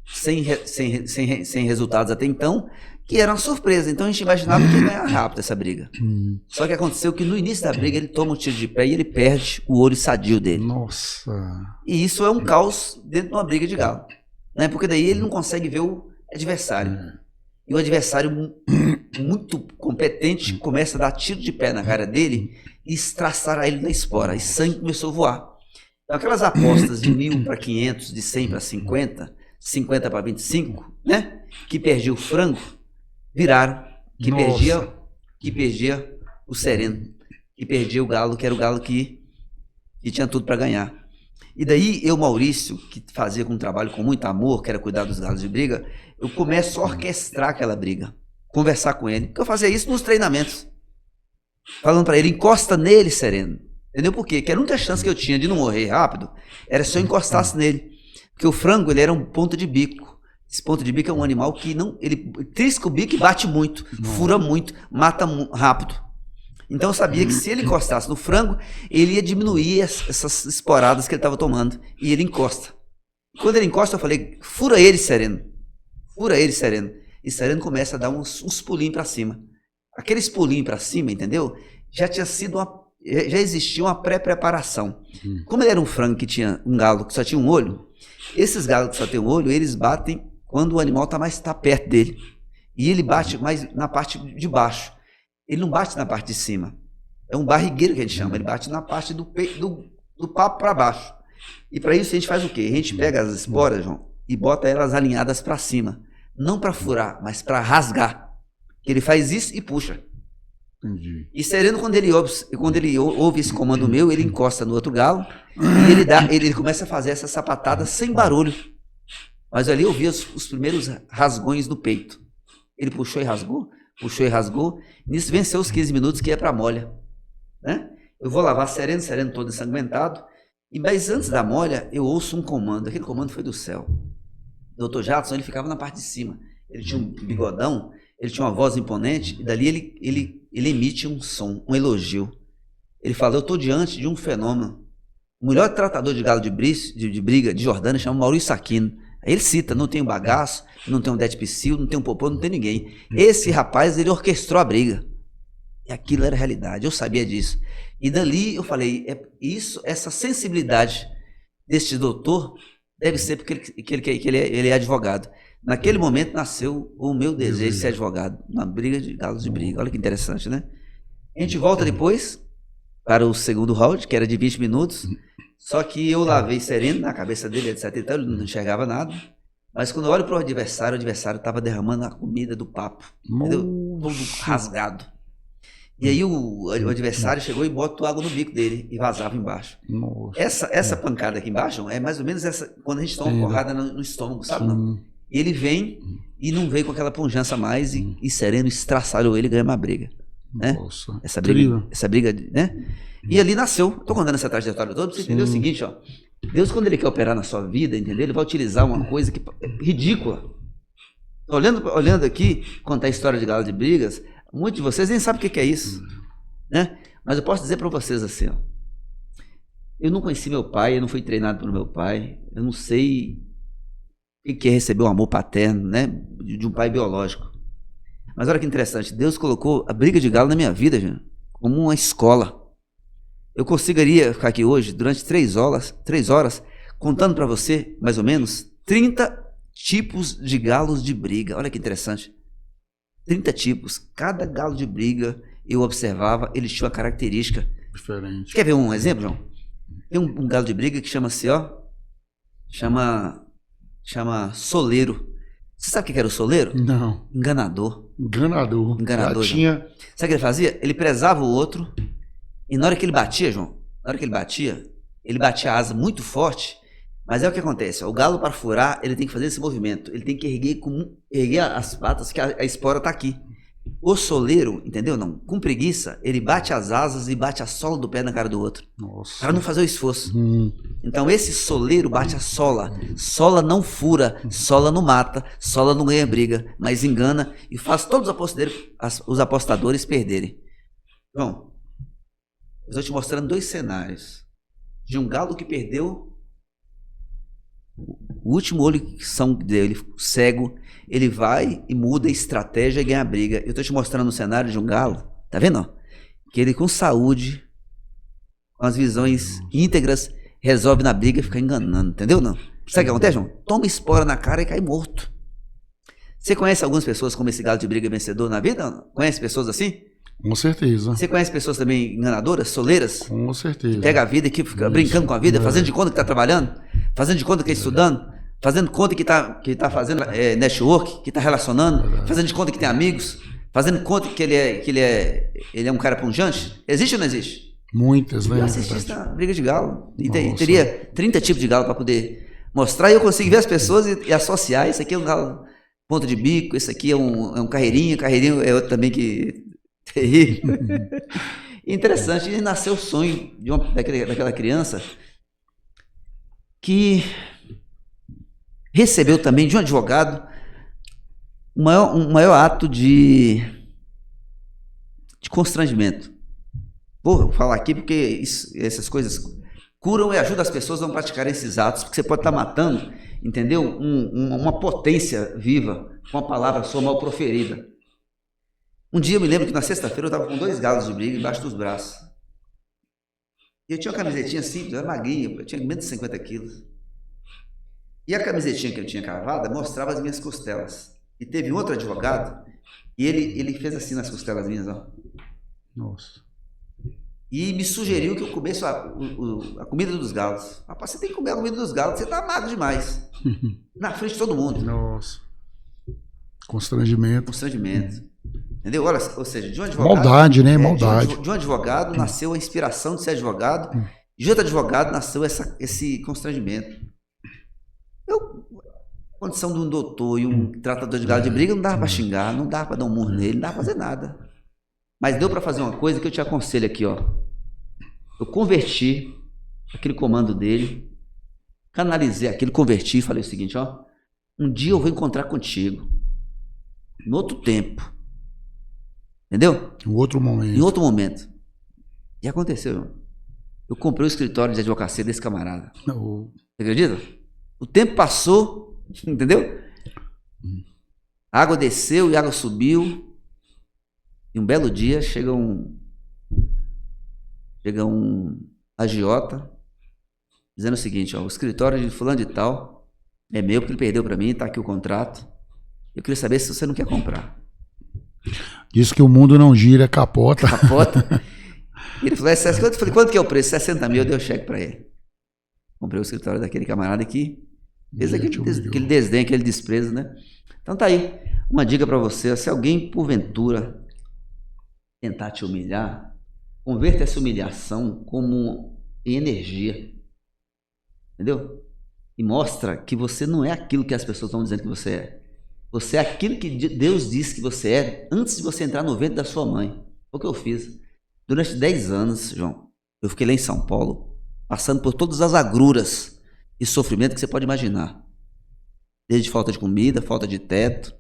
sem resultados até então, que era uma surpresa. Então a gente imaginava que ia ganhar rápido essa briga. Só que aconteceu que no início da briga ele toma um tiro de pé e ele perde o olho sadio dele. Nossa! E isso é um caos dentro de uma briga de galo, né? Porque daí ele não consegue ver o adversário. E o adversário muito competente começa a dar tiro de pé na cara dele e estraçar ele da espora. E sangue começou a voar. Então aquelas apostas de 1.000 para 500, de 100 para 50, 50 para 25, né? Que perdia o frango, viraram. Que perdia o Sereno. Que perdia o galo, que era o galo que tinha tudo para ganhar. E daí eu, Maurício, que fazia um trabalho com muito amor, que era cuidar dos galos de briga, eu começo a orquestrar aquela briga, conversar com ele. Porque eu fazia isso nos treinamentos. Falando para ele, encosta nele, Sereno. Entendeu por quê? Porque a única chance que eu tinha de não morrer rápido era se eu encostasse nele. Porque o frango, ele era um ponta de bico. Esse ponta de bico é um animal que ele trisca o bico e bate muito, fura muito, mata rápido. Então eu sabia que se ele encostasse no frango, ele ia diminuir essas esporadas que ele estava tomando. E ele encosta. Quando ele encosta, eu falei, fura ele, Sereno. Fura ele, Sereno. E Sereno começa a dar uns pulinhos para cima. Aqueles pulinhos para cima, entendeu? Já existia uma pré-preparação. Como ele era um frango que tinha um galo que só tinha um olho, esses galos que só tem um olho, eles batem quando o animal está perto dele. E ele bate mais na parte de baixo. Ele não bate na parte de cima. É um barrigueiro que a gente chama. Ele bate na parte do papo para baixo. E para isso a gente faz o quê? A gente pega as esporas, João, e bota elas alinhadas para cima. Não para furar, mas para rasgar. Ele faz isso e puxa. Entendi. E Sereno, quando ele ouve esse comando meu, ele encosta no outro galo e ele começa a fazer essa sapatada sem barulho. Mas ali eu vi os primeiros rasgões no peito. Ele puxou e rasgou. Nisso venceu os 15 minutos que ia para a molha. Né? Eu vou lavar Sereno todo ensanguentado. Mas antes da molha, eu ouço um comando. Aquele comando foi do céu. O Dr. Jadson, ele ficava na parte de cima. Ele tinha um bigodão, ele tinha uma voz imponente, e dali ele ele emite um som, um elogio. Ele fala, eu estou diante de um fenômeno. O melhor tratador de galo de briga de Jordânia chama Maurício Aquino. Aí ele cita, não tem um bagaço, não tem um Det Psyll, não tem um popô, não tem ninguém. Esse rapaz, ele orquestrou a briga. E aquilo era realidade, eu sabia disso. E dali eu falei, essa sensibilidade deste doutor deve ser porque ele é advogado. Naquele momento nasceu o meu desejo de ser advogado, na briga de galos de briga. Olha que interessante, né? A gente volta depois para o segundo round, que era de 20 minutos. Só que eu lavei sereno na cabeça dele, etc. Então ele não enxergava nada. Mas quando eu olho para o adversário estava derramando a comida do papo. Entendeu? Todo rasgado. E aí o adversário chegou e botou água no bico dele e vazava embaixo. Essa pancada aqui embaixo é mais ou menos essa quando a gente toma uma porrada no estômago, sabe? Não? E ele vem e não veio com aquela pujança mais e sereno estraçalhou ele e ganhou uma briga. Né? Nossa, essa briga, né? E ali nasceu, tô contando essa trajetória toda pra você entender o seguinte, ó. Deus, quando ele quer operar na sua vida, entendeu? Ele vai utilizar uma coisa que é ridícula. Olhando aqui, contar a história de galo de brigas, muitos de vocês nem sabem o que é isso, né? Mas eu posso dizer para vocês assim, ó. Eu não conheci meu pai, eu não fui treinado pelo meu pai, eu não sei o que é receber um amor paterno, né? De um pai biológico. Mas olha que interessante, Deus colocou a briga de galo na minha vida, gente, como uma escola. Eu conseguiria ficar aqui hoje durante 3 horas, contando para você, mais ou menos, 30 tipos de galos de briga. Olha que interessante. 30 tipos. Cada galo de briga eu observava, ele tinha uma característica diferente. Quer ver um exemplo, João? Tem um galo de briga que chama-se, ó, chama soleiro. Você sabe o que era o soleiro? Não. Enganador. Enganador. Tinha... Sabe o que ele fazia? Ele prezava o outro e na hora que ele batia, João, ele batia a asa muito forte, mas é o que acontece, ó, o galo para furar, ele tem que fazer esse movimento, ele tem que erguer as patas, que a espora está aqui. O soleiro, entendeu? Não, com preguiça, ele bate as asas e bate a sola do pé na cara do outro. Para não fazer o esforço. Então esse soleiro bate a sola. Sola não fura, sola não mata, sola não ganha briga, mas engana e faz todos os apostadores perderem. Bom, eu estou te mostrando 2 cenários. De um galo que perdeu o último olho dele, cego, ele vai e muda a estratégia e ganha a briga. Eu estou te mostrando o cenário de um galo, tá vendo? Que ele com saúde, com as visões íntegras, resolve na briga e fica enganando, entendeu? Não? Sabe o que acontece, João? Toma espora na cara e cai morto. Você conhece algumas pessoas como esse galo de briga vencedor na vida? Conhece pessoas assim? Com certeza. Você conhece pessoas também enganadoras, soleiras? Com certeza. Pega a vida e que fica brincando com a vida, fazendo de conta que está trabalhando, fazendo de conta que está estudando, fazendo de conta que está fazendo network, que está relacionando, fazendo de conta que tem amigos, fazendo de conta que ele é um cara punjante. Existe ou não existe? Muitas, né? Eu assisti essa briga de galo. E teria 30 tipos de galo para poder mostrar. E eu consigo ver as pessoas e associar. Esse aqui é um galo ponta de bico, esse aqui é um carreirinho. Carreirinho é outro também que... terrível. Interessante, e nasceu o sonho daquela criança que recebeu também de um advogado um maior ato de constrangimento. Vou falar aqui porque essas coisas curam e ajudam as pessoas a não praticarem esses atos, porque você pode estar matando, entendeu? Uma potência viva com uma palavra sua mal proferida. Um dia eu me lembro que na sexta-feira eu estava com 2 galos de briga embaixo dos braços. E eu tinha uma camisetinha simples, eu era magrinha, eu tinha menos de 50 quilos. E a camisetinha que eu tinha cravada mostrava as minhas costelas. E teve um outro advogado, e ele fez assim nas costelas minhas, ó. Nossa. E me sugeriu que eu comesse a comida dos galos. Rapaz, você tem que comer a comida dos galos, você tá magro demais. Na frente de todo mundo. Nossa. Constrangimento. Entendeu? Olha, ou seja, de um advogado... Maldade, né? Maldade. De um advogado nasceu a inspiração de ser advogado, de outro advogado nasceu esse constrangimento. A condição de um doutor e um tratador de galo de briga não dava para xingar, não dava para dar um murro nele, não dava para fazer nada. Mas deu para fazer uma coisa que eu te aconselho aqui, ó. Eu converti aquele comando dele, canalizei aquilo, converti e falei o seguinte, ó. Um dia eu vou encontrar contigo, no outro tempo. Entendeu? Em outro momento. Em outro momento. E aconteceu, irmão. Eu comprei o escritório de advocacia desse camarada. Oh. Você acredita? O tempo passou, entendeu? A água desceu e a água subiu. E um belo dia chega um agiota dizendo o seguinte, ó, o escritório de fulano de tal é meu porque ele perdeu para mim, tá aqui o contrato. Eu queria saber se você não quer comprar. Diz que o mundo não gira, capota. Capota. E ele falou, eu falei, quanto que é o preço? 60 mil, eu dei o cheque para ele. Comprei o escritório daquele camarada que fez aquele desdém, aquele desprezo, né? Então tá aí, uma dica para você, se alguém porventura tentar te humilhar, converta essa humilhação como em energia, entendeu? E mostra que você não é aquilo que as pessoas estão dizendo que você é. Você é aquilo que Deus disse que você é antes de você entrar no ventre da sua mãe. Foi o que eu fiz. Durante 10 anos, João, eu fiquei lá em São Paulo, passando por todas as agruras e sofrimento que você pode imaginar. Desde falta de comida, falta de teto.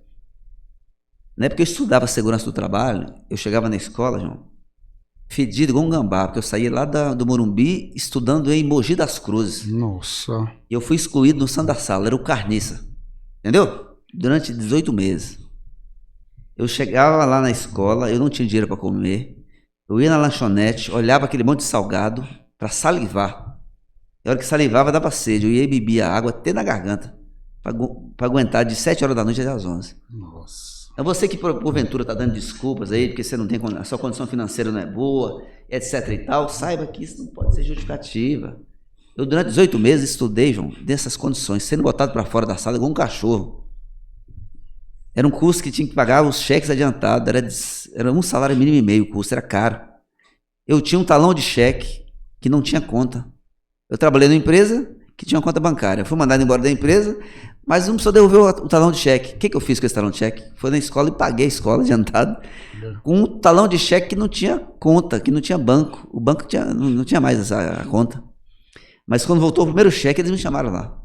Na época que eu estudava segurança do trabalho, eu chegava na escola, João, fedido igual um gambá, porque eu saía lá do Morumbi estudando em Mogi das Cruzes. Nossa. E eu fui excluído no Santo da Sala, era o carniça. Entendeu? Durante 18 meses. Eu chegava lá na escola, eu não tinha dinheiro para comer. Eu ia na lanchonete, olhava aquele monte de salgado para salivar. Na hora que salivava, dava sede. Eu ia e bebia água até na garganta, para aguentar de 7 horas da noite até as 11. Nossa. É você que porventura está dando desculpas aí, porque você não tem, a sua condição financeira não é boa, etc e tal, saiba que isso não pode ser justificativa. Eu durante 18 meses estudei, João, dessas condições, sendo botado para fora da sala igual um cachorro. Era um curso que tinha que pagar os cheques adiantados, era um salário mínimo e meio o curso, era caro. Eu tinha um talão de cheque que não tinha conta. Eu trabalhei numa empresa que tinha uma conta bancária. Eu fui mandado embora da empresa, mas não precisou devolver o talão de cheque. O que eu fiz com esse talão de cheque? Fui na escola e paguei a escola adiantado com um talão de cheque que não tinha conta, que não tinha banco. O banco não tinha mais a conta. Mas quando voltou o primeiro cheque, eles me chamaram lá.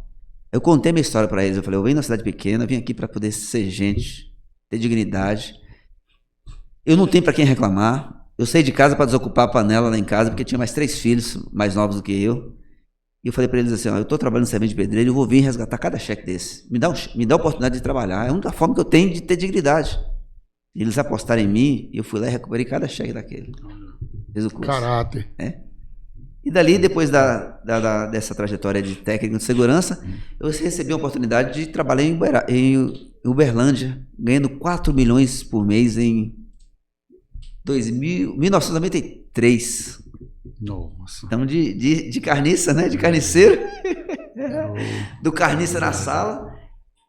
Eu contei minha história para eles. Eu falei, eu venho na cidade pequena, vim aqui para poder ser gente, ter dignidade. Eu não tenho para quem reclamar. Eu saí de casa para desocupar a panela lá em casa, porque tinha mais 3 filhos mais novos do que eu. E eu falei para eles assim, ó, eu estou trabalhando no servente de pedreiro, eu vou vir resgatar cada cheque desse. Me dá a oportunidade de trabalhar. É a única forma que eu tenho de ter dignidade. E eles apostaram em mim, e eu fui lá e recuperei cada cheque daquele. Fiz o curso. Caráter. E dali, depois dessa trajetória de técnico de segurança, eu recebi a oportunidade de trabalhar em Uberlândia, ganhando 4 milhões por mês em 1993. Nossa. Então, de carniça, né? De carniceiro. Do carniça na sala,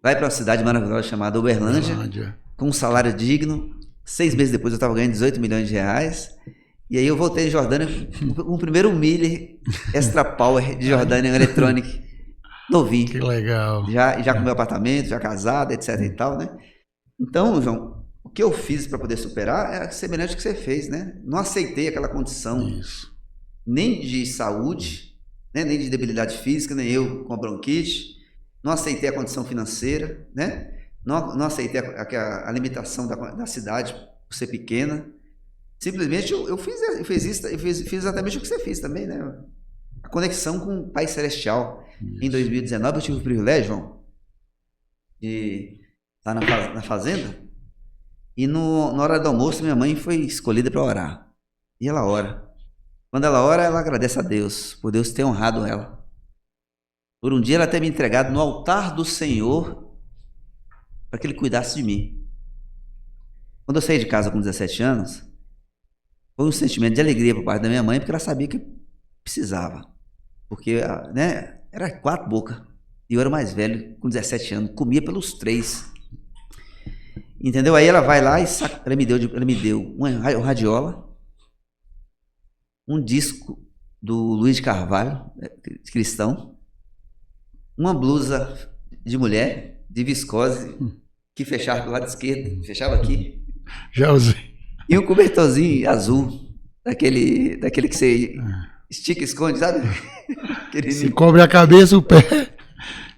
vai para uma cidade maravilhosa chamada Uberlândia, com um salário digno. 6 meses depois eu estava ganhando 18 milhões de reais. E aí eu voltei em Jordânia com o primeiro Miller Extra Power de Jordânia Electronic, novinho. Que legal. Já com meu apartamento, já casado, etc e tal, né? Então, João, o que eu fiz para poder superar é semelhante ao que você fez, né? Não aceitei aquela condição. Isso. Nem de saúde, né? Nem de debilidade física, nem eu com a bronquite. Não aceitei a condição financeira, né? Não aceitei a limitação da cidade por ser pequena. Simplesmente eu fiz exatamente o que você fez também, né? A conexão com o Pai Celestial. Isso. Em 2019 eu tive o privilégio, João, de estar na fazenda, e na hora do almoço minha mãe foi escolhida para orar. E ela ora. Quando ela ora, ela agradece a Deus, por Deus ter honrado ela. Por um dia ela ter me entregado no altar do Senhor para que Ele cuidasse de mim. Quando eu saí de casa com 17 anos, foi um sentimento de alegria por parte da minha mãe, porque ela sabia que precisava. Porque, né, era 4 bocas. E eu era o mais velho, com 17 anos, comia pelos 3. Entendeu? Aí ela vai lá e ela me deu uma radiola, um disco do Luiz de Carvalho, cristão, uma blusa de mulher, de viscose, que fechava pelo lado esquerdo, fechava aqui. Já usei. E um cobertorzinho azul, daquele que você estica e esconde, sabe? Se cobre a cabeça, o pé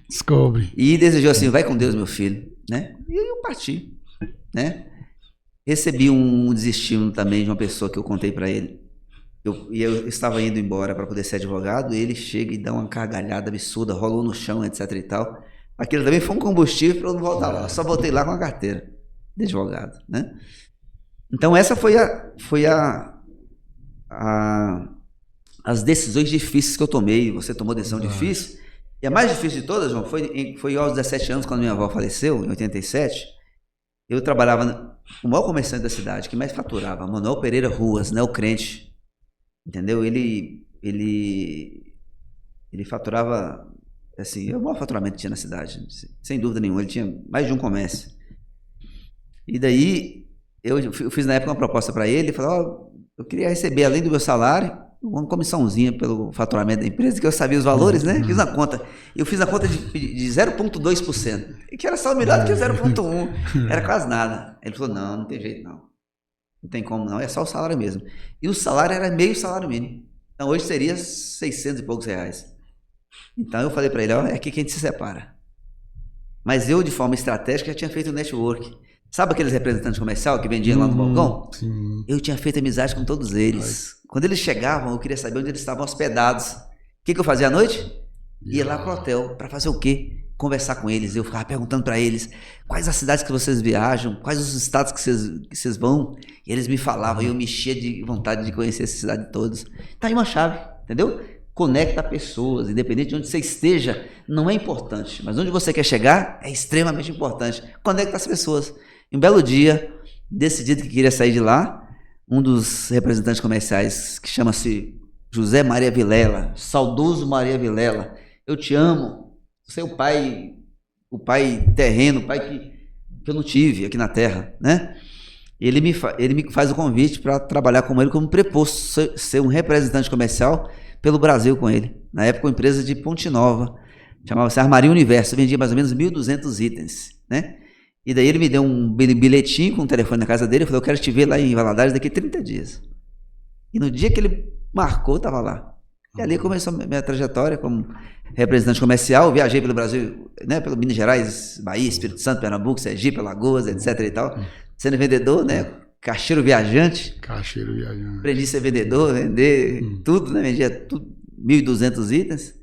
descobre. E desejou assim, vai com Deus, meu filho, né? E aí eu parti, né? Recebi um desestímulo também de uma pessoa que eu contei para ele. Eu estava indo embora para poder ser advogado, e ele chega e dá uma cargalhada absurda, rolou no chão, etc e tal. Aquilo também foi um combustível para eu não voltar lá. Eu só voltei lá com a carteira de advogado, né? Então essa foi as decisões difíceis que eu tomei. Você tomou decisão difícil. E a mais difícil de todas, João, foi aos 17 anos, quando minha avó faleceu, em 87. Eu trabalhava no maior comerciante da cidade, que mais faturava, Manuel Pereira Ruas, né, o crente. Entendeu? Ele faturava, assim, o maior faturamento que tinha na cidade, sem dúvida nenhuma. Ele tinha mais de um comércio. E daí, eu fiz na época uma proposta para ele, falei, eu queria receber, além do meu salário, uma comissãozinha pelo faturamento da empresa, que eu sabia os valores, né? Fiz a conta. Eu fiz a conta de 0,2%, que era só melhor do que 0,1%. Era quase nada. Ele falou, não tem jeito não. Não tem como não, é só o salário mesmo. E o salário era meio salário mínimo. Então hoje seria 600 e poucos reais. Então eu falei para ele, é aqui que a gente se separa. Mas eu, de forma estratégica, já tinha feito o network. Sabe aqueles representantes comerciais que vendiam lá no balcão? Sim. Eu tinha feito amizade com todos eles. Quando eles chegavam, eu queria saber onde eles estavam hospedados. O que eu fazia à noite? Ia lá pro hotel. Para fazer o quê? Conversar com eles. Eu ficava perguntando para eles quais as cidades que vocês viajam, quais os estados que vocês vão. E eles me falavam, e eu me enchia de vontade de conhecer essa cidade todas. Tá aí uma chave, entendeu? Conecta pessoas, independente de onde você esteja, não é importante. Mas onde você quer chegar é extremamente importante. Conecta as pessoas. Um belo dia, decidido que queria sair de lá, um dos representantes comerciais, que chama-se José Maria Vilela, saudoso Maria Vilela, eu te amo, você é o pai terreno, o pai que eu não tive aqui na terra, né? Ele me faz o convite para trabalhar com ele como preposto, ser um representante comercial pelo Brasil com ele. Na época, uma empresa de Ponte Nova, chamava-se Armaria Universo, vendia mais ou menos 1.200 itens, né? E daí ele me deu um bilhetinho com o telefone na casa dele, eu falei, eu quero te ver lá em Valadares daqui a 30 dias. E no dia que ele marcou, eu estava lá. E ali começou a minha trajetória como representante comercial. Viajei pelo Brasil, né, pelo Minas Gerais, Bahia, Espírito Santo, Pernambuco, Sergipe, Alagoas, etc e tal. Sendo vendedor, né, caixeiro viajante. Aprendi a ser vendedor, vender tudo, né, vendia tudo, 1.200 itens.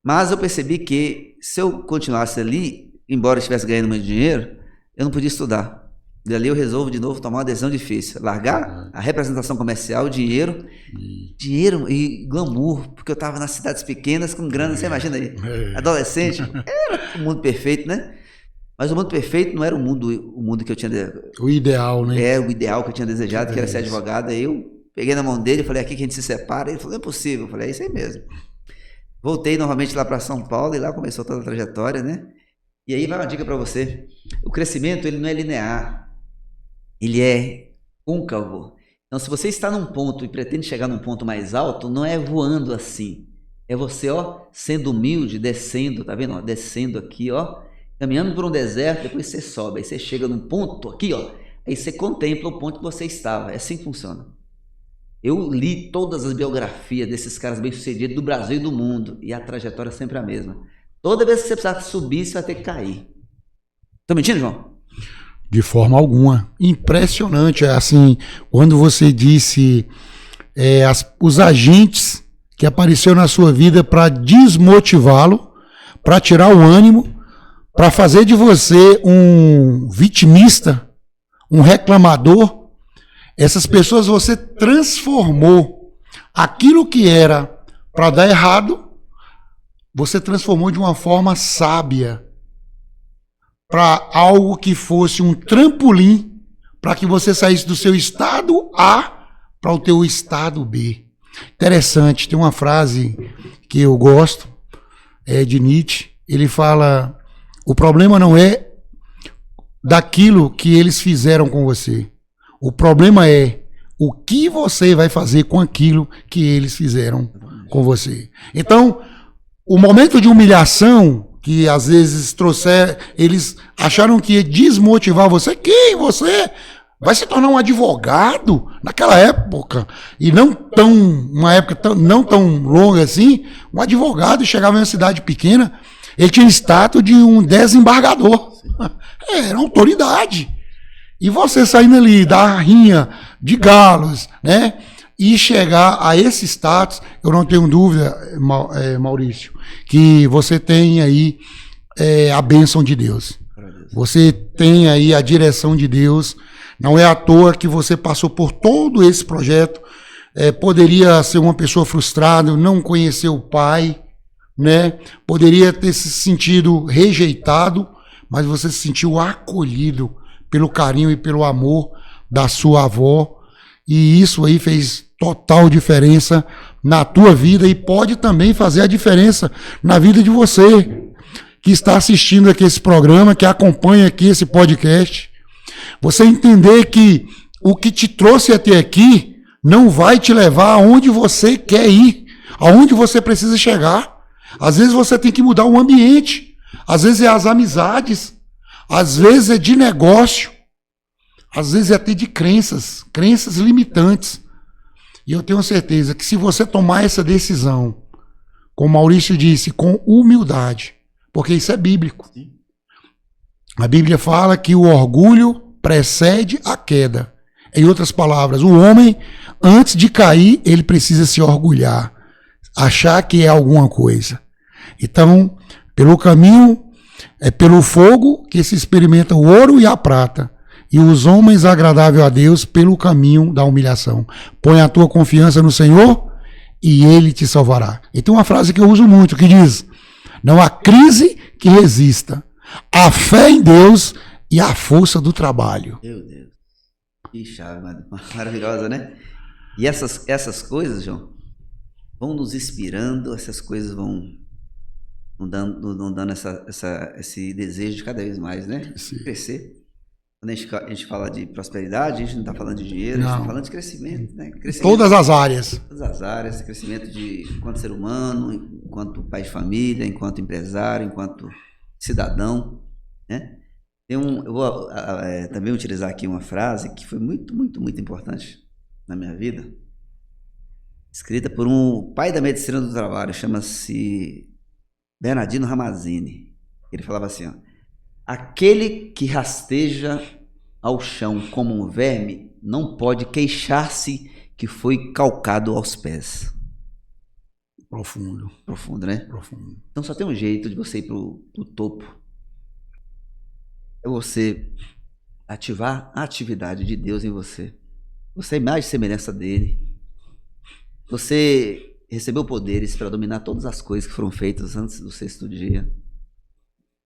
Mas eu percebi que se eu continuasse ali, embora eu estivesse ganhando muito dinheiro, eu não podia estudar. E ali eu resolvo de novo tomar uma decisão difícil. Largar a representação comercial, dinheiro e glamour, porque eu estava nas cidades pequenas com grana, você imagina aí, adolescente, era o mundo perfeito, né? Mas o mundo perfeito não era o mundo que eu tinha... O ideal, né? É, o ideal que eu tinha desejado, que era ser advogado. Aí eu peguei na mão dele e falei, aqui que a gente se separa. Ele falou, não é possível. Eu falei, é isso aí mesmo. Voltei novamente lá para São Paulo e lá começou toda a trajetória, né? E aí vai uma dica para você. O crescimento, ele não é linear. Ele é côncavo. Então, se você está num ponto e pretende chegar num ponto mais alto, não é voando assim. É você, sendo humilde, descendo, tá vendo? Descendo aqui, caminhando por um deserto, depois você sobe. Aí você chega num ponto aqui, aí você contempla o ponto que você estava. É assim que funciona. Eu li todas as biografias desses caras bem-sucedidos do Brasil e do mundo, e a trajetória é sempre a mesma. Toda vez que você precisar subir, você vai ter que cair. Tô mentindo, João? De forma alguma. Impressionante. Assim, quando você disse os agentes que apareceram na sua vida para desmotivá-lo, para tirar o ânimo, para fazer de você um vitimista, um reclamador, essas pessoas você transformou. Aquilo que era para dar errado, você transformou de uma forma sábia para algo que fosse um trampolim para que você saísse do seu estado A para o teu estado B. Interessante, tem uma frase que eu gosto, de Nietzsche. Ele fala, o problema não é daquilo que eles fizeram com você. O problema é o que você vai fazer com aquilo que eles fizeram com você. Então, o momento de humilhação que às vezes eles acharam que ia desmotivar você. Quem? Você vai se tornar um advogado naquela época, e uma época não tão longa assim, um advogado chegava em uma cidade pequena, ele tinha status de um desembargador. Era autoridade. E você saindo ali da rinha de galos, né? E chegar a esse status, eu não tenho dúvida, Maurício, que você tem aí a bênção de Deus. Você tem aí a direção de Deus. Não é à toa que você passou por todo esse projeto. Poderia ser uma pessoa frustrada, não conhecer o pai, né? Poderia ter se sentido rejeitado, mas você se sentiu acolhido pelo carinho e pelo amor da sua avó. E isso aí fez total diferença na tua vida e pode também fazer a diferença na vida de você que está assistindo aqui esse programa, que acompanha aqui esse podcast. Você entender que o que te trouxe até aqui não vai te levar aonde você quer ir, aonde você precisa chegar. Às vezes você tem que mudar o ambiente, às vezes é as amizades, às vezes é de negócio, às vezes é até de crenças limitantes. E eu tenho certeza que se você tomar essa decisão, como o Maurício disse, com humildade, porque isso é bíblico. A Bíblia fala que o orgulho precede a queda. Em outras palavras, o homem, antes de cair, ele precisa se orgulhar, achar que é alguma coisa. Então, pelo caminho, é pelo fogo que se experimenta o ouro e a prata. E os homens agradáveis a Deus pelo caminho da humilhação. Põe a tua confiança no Senhor e Ele te salvará. E tem uma frase que eu uso muito, que diz: não há crise que resista à fé em Deus e à força do trabalho. Meu Deus. Que chave maravilhosa, né? E essas coisas, João, vão nos inspirando, essas coisas vão dando esse desejo de cada vez mais, né? Sim. Crescer. Quando a gente fala de prosperidade, a gente não está falando de dinheiro, a gente está falando de crescimento, né? Crescimento, todas as áreas. Todas as áreas, crescimento enquanto ser humano, enquanto pai de família, enquanto empresário, enquanto cidadão, né? Eu vou também utilizar aqui uma frase que foi muito, muito, muito importante na minha vida, escrita por um pai da medicina do trabalho, chama-se Bernardino Ramazzini. Ele falava assim, ó: aquele que rasteja ao chão como um verme não pode queixar-se que foi calcado aos pés. Profundo. Profundo, né? Profundo. Então só tem um jeito de você ir pro topo. É você ativar a atividade de Deus em você. Você é a imagem e semelhança dele. Você recebeu poderes para dominar todas as coisas que foram feitas antes do sexto dia.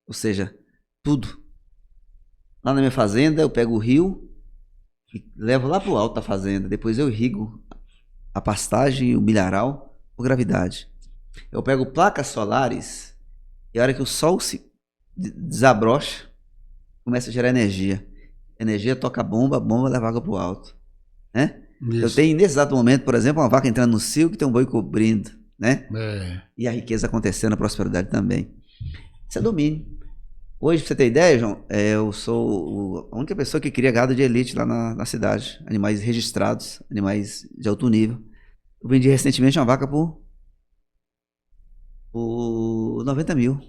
Ou seja, tudo. Lá na minha fazenda eu pego o rio e levo lá pro alto da fazenda. Depois eu irrigo a pastagem e o milharal por gravidade. Eu pego placas solares e a hora que o sol se desabrocha, começa a gerar energia. Energia toca a bomba leva água pro alto, né? Isso. Eu tenho nesse exato momento, por exemplo, uma vaca entrando no cio que tem um boi cobrindo, né? E a riqueza acontecendo, a prosperidade também. Isso é domínio. Hoje, pra você ter ideia, João, eu sou a única pessoa que cria gado de elite lá na cidade. Animais registrados, animais de alto nível. Eu vendi recentemente uma vaca por 90 mil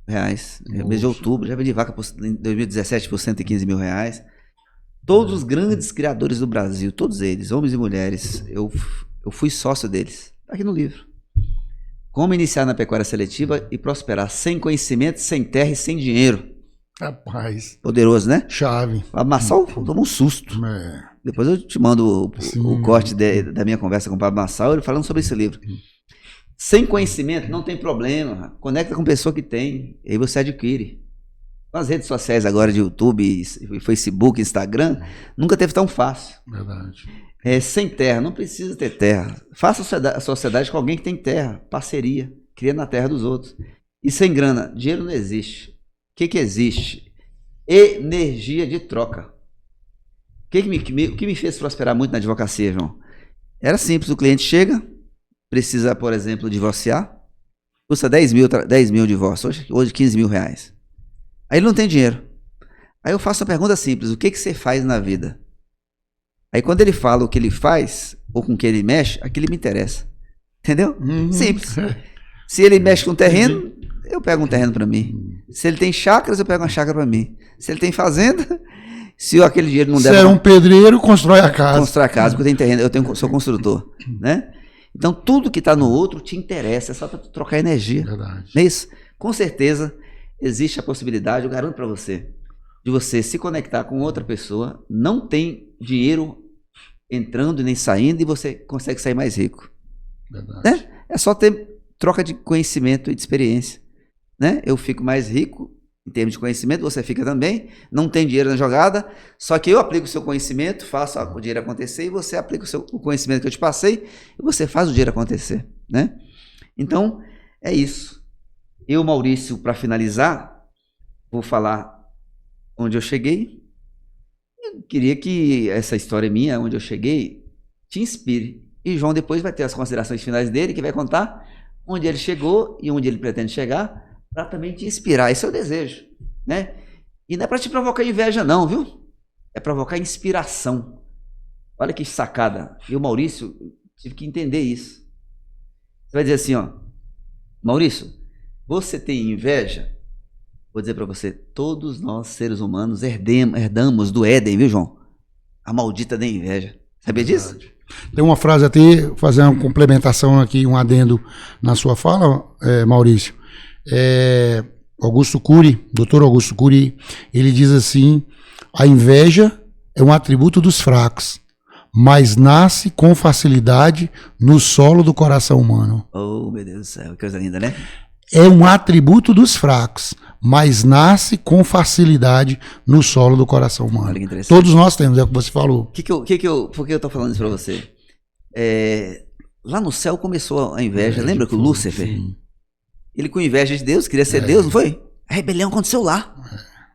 reais. No mês de outubro, já vendi vaca em 2017 por 115 mil reais. Todos os grandes criadores do Brasil, todos eles, homens e mulheres, eu fui sócio deles. Tá aqui no livro. Como iniciar na pecuária seletiva e prosperar sem conhecimento, sem terra e sem dinheiro. Rapaz. Poderoso, né? Chave. A Massal tomou um susto. Depois eu te mando o corte da minha conversa com o Pablo Massal, ele falando sobre esse livro. Sem conhecimento não tem problema. Conecta com pessoa que tem. E aí você adquire. Com as redes sociais agora de YouTube, Facebook, Instagram, nunca teve tão fácil. Verdade. Sem terra, não precisa ter terra. Faça a sociedade com alguém que tem terra, parceria, cria na terra dos outros. E sem grana, dinheiro não existe. O que existe? Energia de troca. O que me fez prosperar muito na advocacia, João? Era simples, o cliente chega, precisa, por exemplo, divorciar, custa 10 mil divórcio, hoje 15 mil reais. Aí ele não tem dinheiro. Aí eu faço uma pergunta simples: o que você faz na vida? Aí quando ele fala o que ele faz, ou com o que ele mexe, aquilo me interessa. Entendeu? Simples. Se ele mexe com terreno, eu pego um terreno para mim. Se ele tem chácaras, eu pego uma chácara para mim. Se ele tem fazenda, Se aquele dinheiro não der... Você é um pedreiro, constrói a casa. Constrói a casa, porque eu tenho terreno, sou construtor, né? Então, tudo que está no outro te interessa, é só trocar energia. Verdade. Não é isso? Com certeza, existe a possibilidade, eu garanto para você, de você se conectar com outra pessoa, não tem dinheiro entrando e nem saindo, e você consegue sair mais rico. Verdade. Né? É só ter troca de conhecimento e de experiência. Né? Eu fico mais rico em termos de conhecimento, você fica também, não tem dinheiro na jogada, só que eu aplico o seu conhecimento, faço o dinheiro acontecer, e você aplica o conhecimento que eu te passei, e você faz o dinheiro acontecer. Né? Então, é isso. Eu, Maurício, para finalizar, vou falar onde eu cheguei. Eu queria que essa história minha, onde eu cheguei, te inspire. E João depois vai ter as considerações finais dele, que vai contar onde ele chegou e onde ele pretende chegar, para também te inspirar. Esse é o desejo, né? E não é para te provocar inveja não, viu? É provocar inspiração. Olha que sacada. E o Maurício tive que entender isso. Você vai dizer assim, ó, Maurício, você tem inveja? Vou dizer para você, todos nós seres humanos herdamos do Éden, viu, João? A maldita da inveja. Sabia disso? Tem uma frase até, fazer uma complementação aqui, um adendo na sua fala, Maurício. Augusto Cury, Dr. Augusto Cury, ele diz assim: a inveja é um atributo dos fracos, mas nasce com facilidade no solo do coração humano. Oh, meu Deus do céu, que coisa linda, né? É um atributo dos fracos, mas nasce com facilidade no solo do coração humano. Olha que interessante. Todos nós temos, é o que você falou. Por que eu tô falando isso para você? Lá no céu começou a inveja. Lembra que o Lúcifer, ele com inveja de Deus, queria ser Deus, não foi? A rebelião aconteceu lá.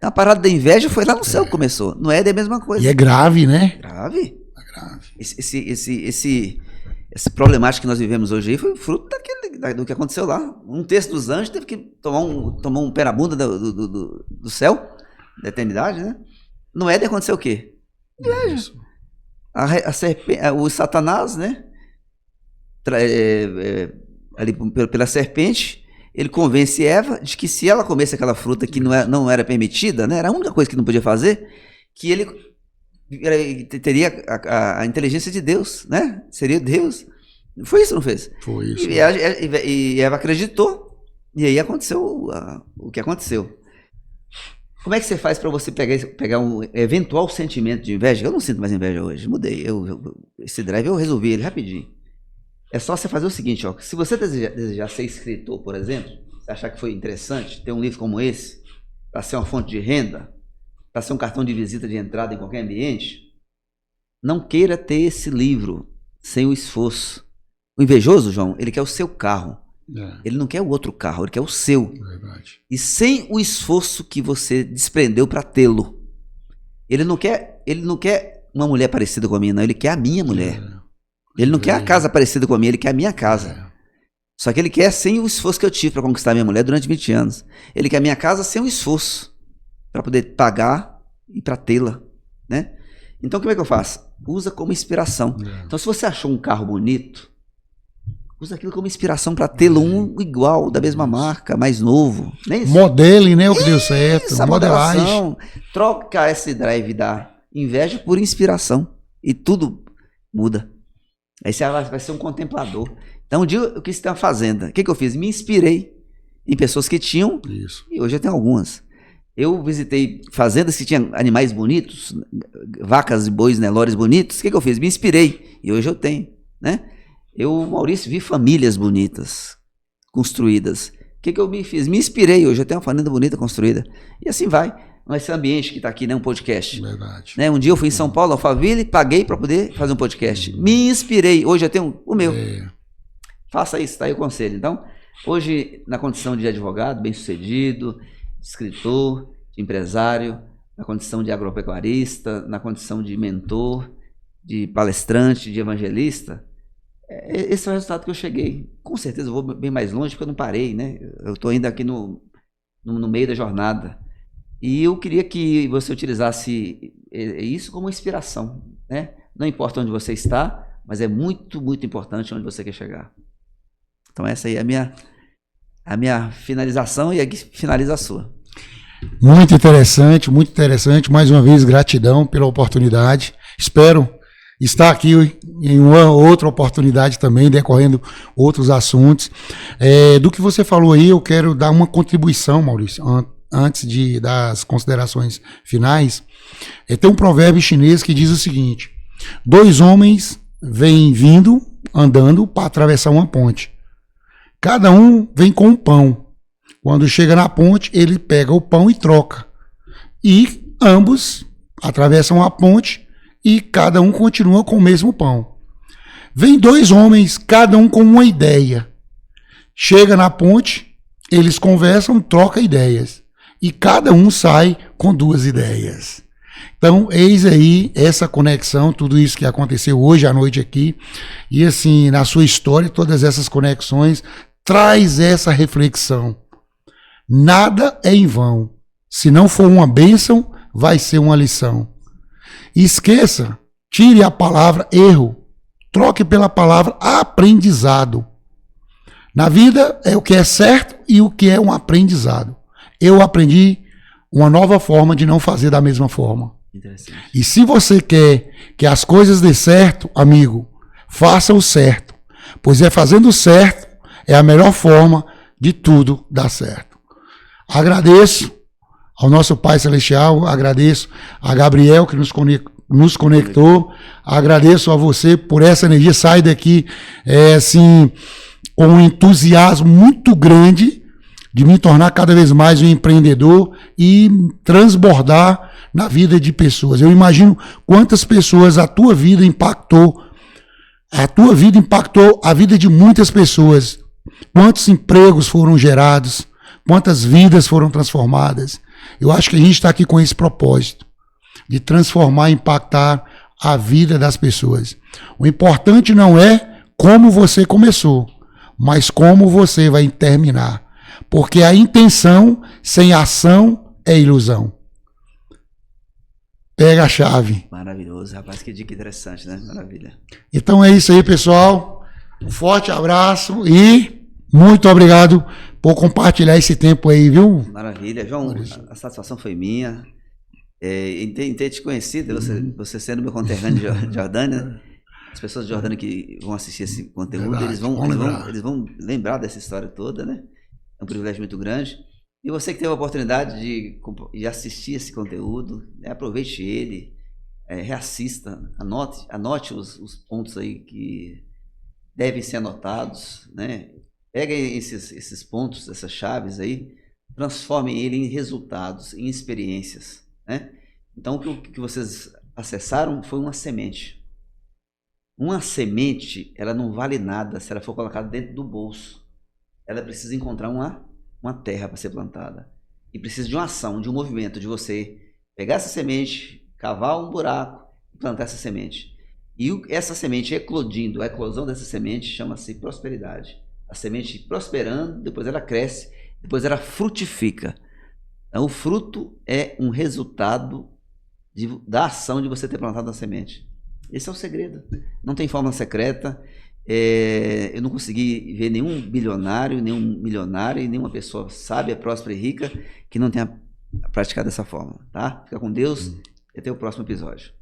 A parada da inveja foi lá no céu que começou. Não é a mesma coisa. E é grave, né? Grave. É grave. Esse problemático que nós vivemos hoje aí foi fruto do que aconteceu lá. Um terço dos anjos teve que tomar um pé na bunda do céu, da eternidade, né? No Éden aconteceu o quê? Inveja. O Satanás, né? Ali pela serpente, ele convence Eva de que se ela comesse aquela fruta que não era permitida, né? Era a única coisa que não podia fazer, que ele teria a inteligência de Deus, né? Seria Deus. Foi isso, não fez? Foi isso. E Eva acreditou, e aí aconteceu o que aconteceu. Como é que você faz para você pegar um eventual sentimento de inveja? Eu não sinto mais inveja hoje, mudei. Esse drive eu resolvi ele rapidinho. É só você fazer o seguinte, ó. Se você desejar ser escritor, por exemplo, você achar que foi interessante ter um livro como esse, para ser uma fonte de renda, para ser um cartão de visita de entrada em qualquer ambiente, não queira ter esse livro sem o esforço. O invejoso, João, ele quer o seu carro. Ele não quer o outro carro, ele quer o seu. Verdade. E sem o esforço que você desprendeu para tê-lo. Ele não quer uma mulher parecida com a minha, não. Ele quer a minha mulher. Ele não quer a casa parecida com a minha, ele quer a minha casa. Só que ele quer sem o esforço que eu tive para conquistar a minha mulher durante 20 anos. Ele quer a minha casa sem o esforço para poder pagar e para tê-la, né? Então, como é que eu faço? Usa como inspiração. Então, se você achou um carro bonito, usa aquilo como inspiração para tê-lo um igual, da mesma marca, mais novo. Não é isso? Modele, né? O que deu certo. Essa modelação. Troca esse drive da inveja por inspiração. E tudo muda. Aí você vai ser um contemplador. Então, um dia eu quis ter uma fazenda. O que eu fiz? Me inspirei em pessoas que tinham. Isso. E hoje eu tenho algumas. Eu visitei fazendas que tinham animais bonitos, vacas e bois, Nelores bonitos. O que eu fiz? Me inspirei. E hoje eu tenho, né? Eu, Maurício, vi famílias bonitas, construídas. O que eu me fiz? Me inspirei. Hoje eu tenho uma fazenda bonita construída. E assim vai. Esse ambiente que está aqui, né? Um podcast. Verdade. Né? Um dia eu fui em São Paulo, Alphaville, paguei para poder fazer um podcast. Me inspirei. Hoje eu tenho o meu. Faça isso, tá aí o conselho. Então, hoje, na condição de advogado, bem-sucedido, de escritor, de empresário, na condição de agropecuarista, na condição de mentor, de palestrante, de evangelista, esse é o resultado que eu cheguei. Com certeza eu vou bem mais longe, porque eu não parei, né? Eu estou ainda aqui no meio da jornada. E eu queria que você utilizasse isso como inspiração, né? Não importa onde você está, mas é muito, muito importante onde você quer chegar. Então essa aí é a minha finalização, e aqui finaliza a sua. Muito interessante, muito interessante. Mais uma vez, gratidão pela oportunidade. Espero estar aqui em uma outra oportunidade também, decorrendo outros assuntos. Do que você falou aí, eu quero dar uma contribuição, Maurício, antes das considerações finais. Tem um provérbio chinês que diz o seguinte: 2 homens vêm vindo, andando, para atravessar uma ponte. Cada um vem com um pão. Quando chega na ponte, ele pega o pão e troca. E ambos atravessam a ponte e cada um continua com o mesmo pão. Vem 2 homens, cada um com uma ideia. Chega na ponte, eles conversam, trocam ideias. E cada um sai com 2 ideias. Então, eis aí essa conexão, tudo isso que aconteceu hoje à noite aqui. E assim, na sua história, todas essas conexões, traz essa reflexão. Nada é em vão. Se não for uma bênção, vai ser uma lição. E esqueça, tire a palavra erro, troque pela palavra aprendizado. Na vida é o que é certo e o que é um aprendizado. Eu aprendi uma nova forma de não fazer da mesma forma. E se você quer que as coisas dê certo, amigo, faça o certo. Pois é fazendo o certo, é a melhor forma de tudo dar certo. Agradeço ao nosso Pai Celestial, agradeço a Gabriel que nos conectou, agradeço a você por essa energia. Sai daqui assim, com um entusiasmo muito grande de me tornar cada vez mais um empreendedor e transbordar na vida de pessoas. Eu imagino quantas pessoas a tua vida impactou a vida de muitas pessoas, quantos empregos foram gerados, quantas vidas foram transformadas. Eu acho que a gente está aqui com esse propósito, de transformar e impactar a vida das pessoas. O importante não é como você começou, mas como você vai terminar. Porque a intenção sem ação é ilusão. Pega a chave. Maravilhoso, rapaz, que dica interessante, né? Maravilha. Então é isso aí, pessoal. Um forte abraço e muito obrigado por compartilhar esse tempo aí, viu? Maravilha. João, a satisfação foi minha. Em ter te conhecido, você sendo meu conterrâneo de Jordânia, né? As pessoas de Jordânia que vão assistir esse conteúdo, verdade, eles vão lembrar dessa história toda, né? É um privilégio muito grande. E você que teve a oportunidade de assistir esse conteúdo, né? Aproveite ele, reassista, anote os pontos aí que devem ser anotados, né? Pega esses pontos, essas chaves aí, transformem ele em resultados, em experiências, né? Então o que vocês acessaram foi uma semente. Uma semente, ela não vale nada se ela for colocada dentro do bolso. Ela precisa encontrar uma terra para ser plantada. E precisa de uma ação, de um movimento, de você pegar essa semente, cavar um buraco e plantar essa semente. E essa semente eclodindo, a eclosão dessa semente chama-se prosperidade. A semente prosperando, depois ela cresce, depois ela frutifica. Então, o fruto é um resultado da ação de você ter plantado a semente. Esse é o segredo. Não tem fórmula secreta. Eu não consegui ver nenhum bilionário, nenhum milionário e nenhuma pessoa sábia, próspera e rica que não tenha praticado dessa forma, tá? Fica com Deus e até o próximo episódio.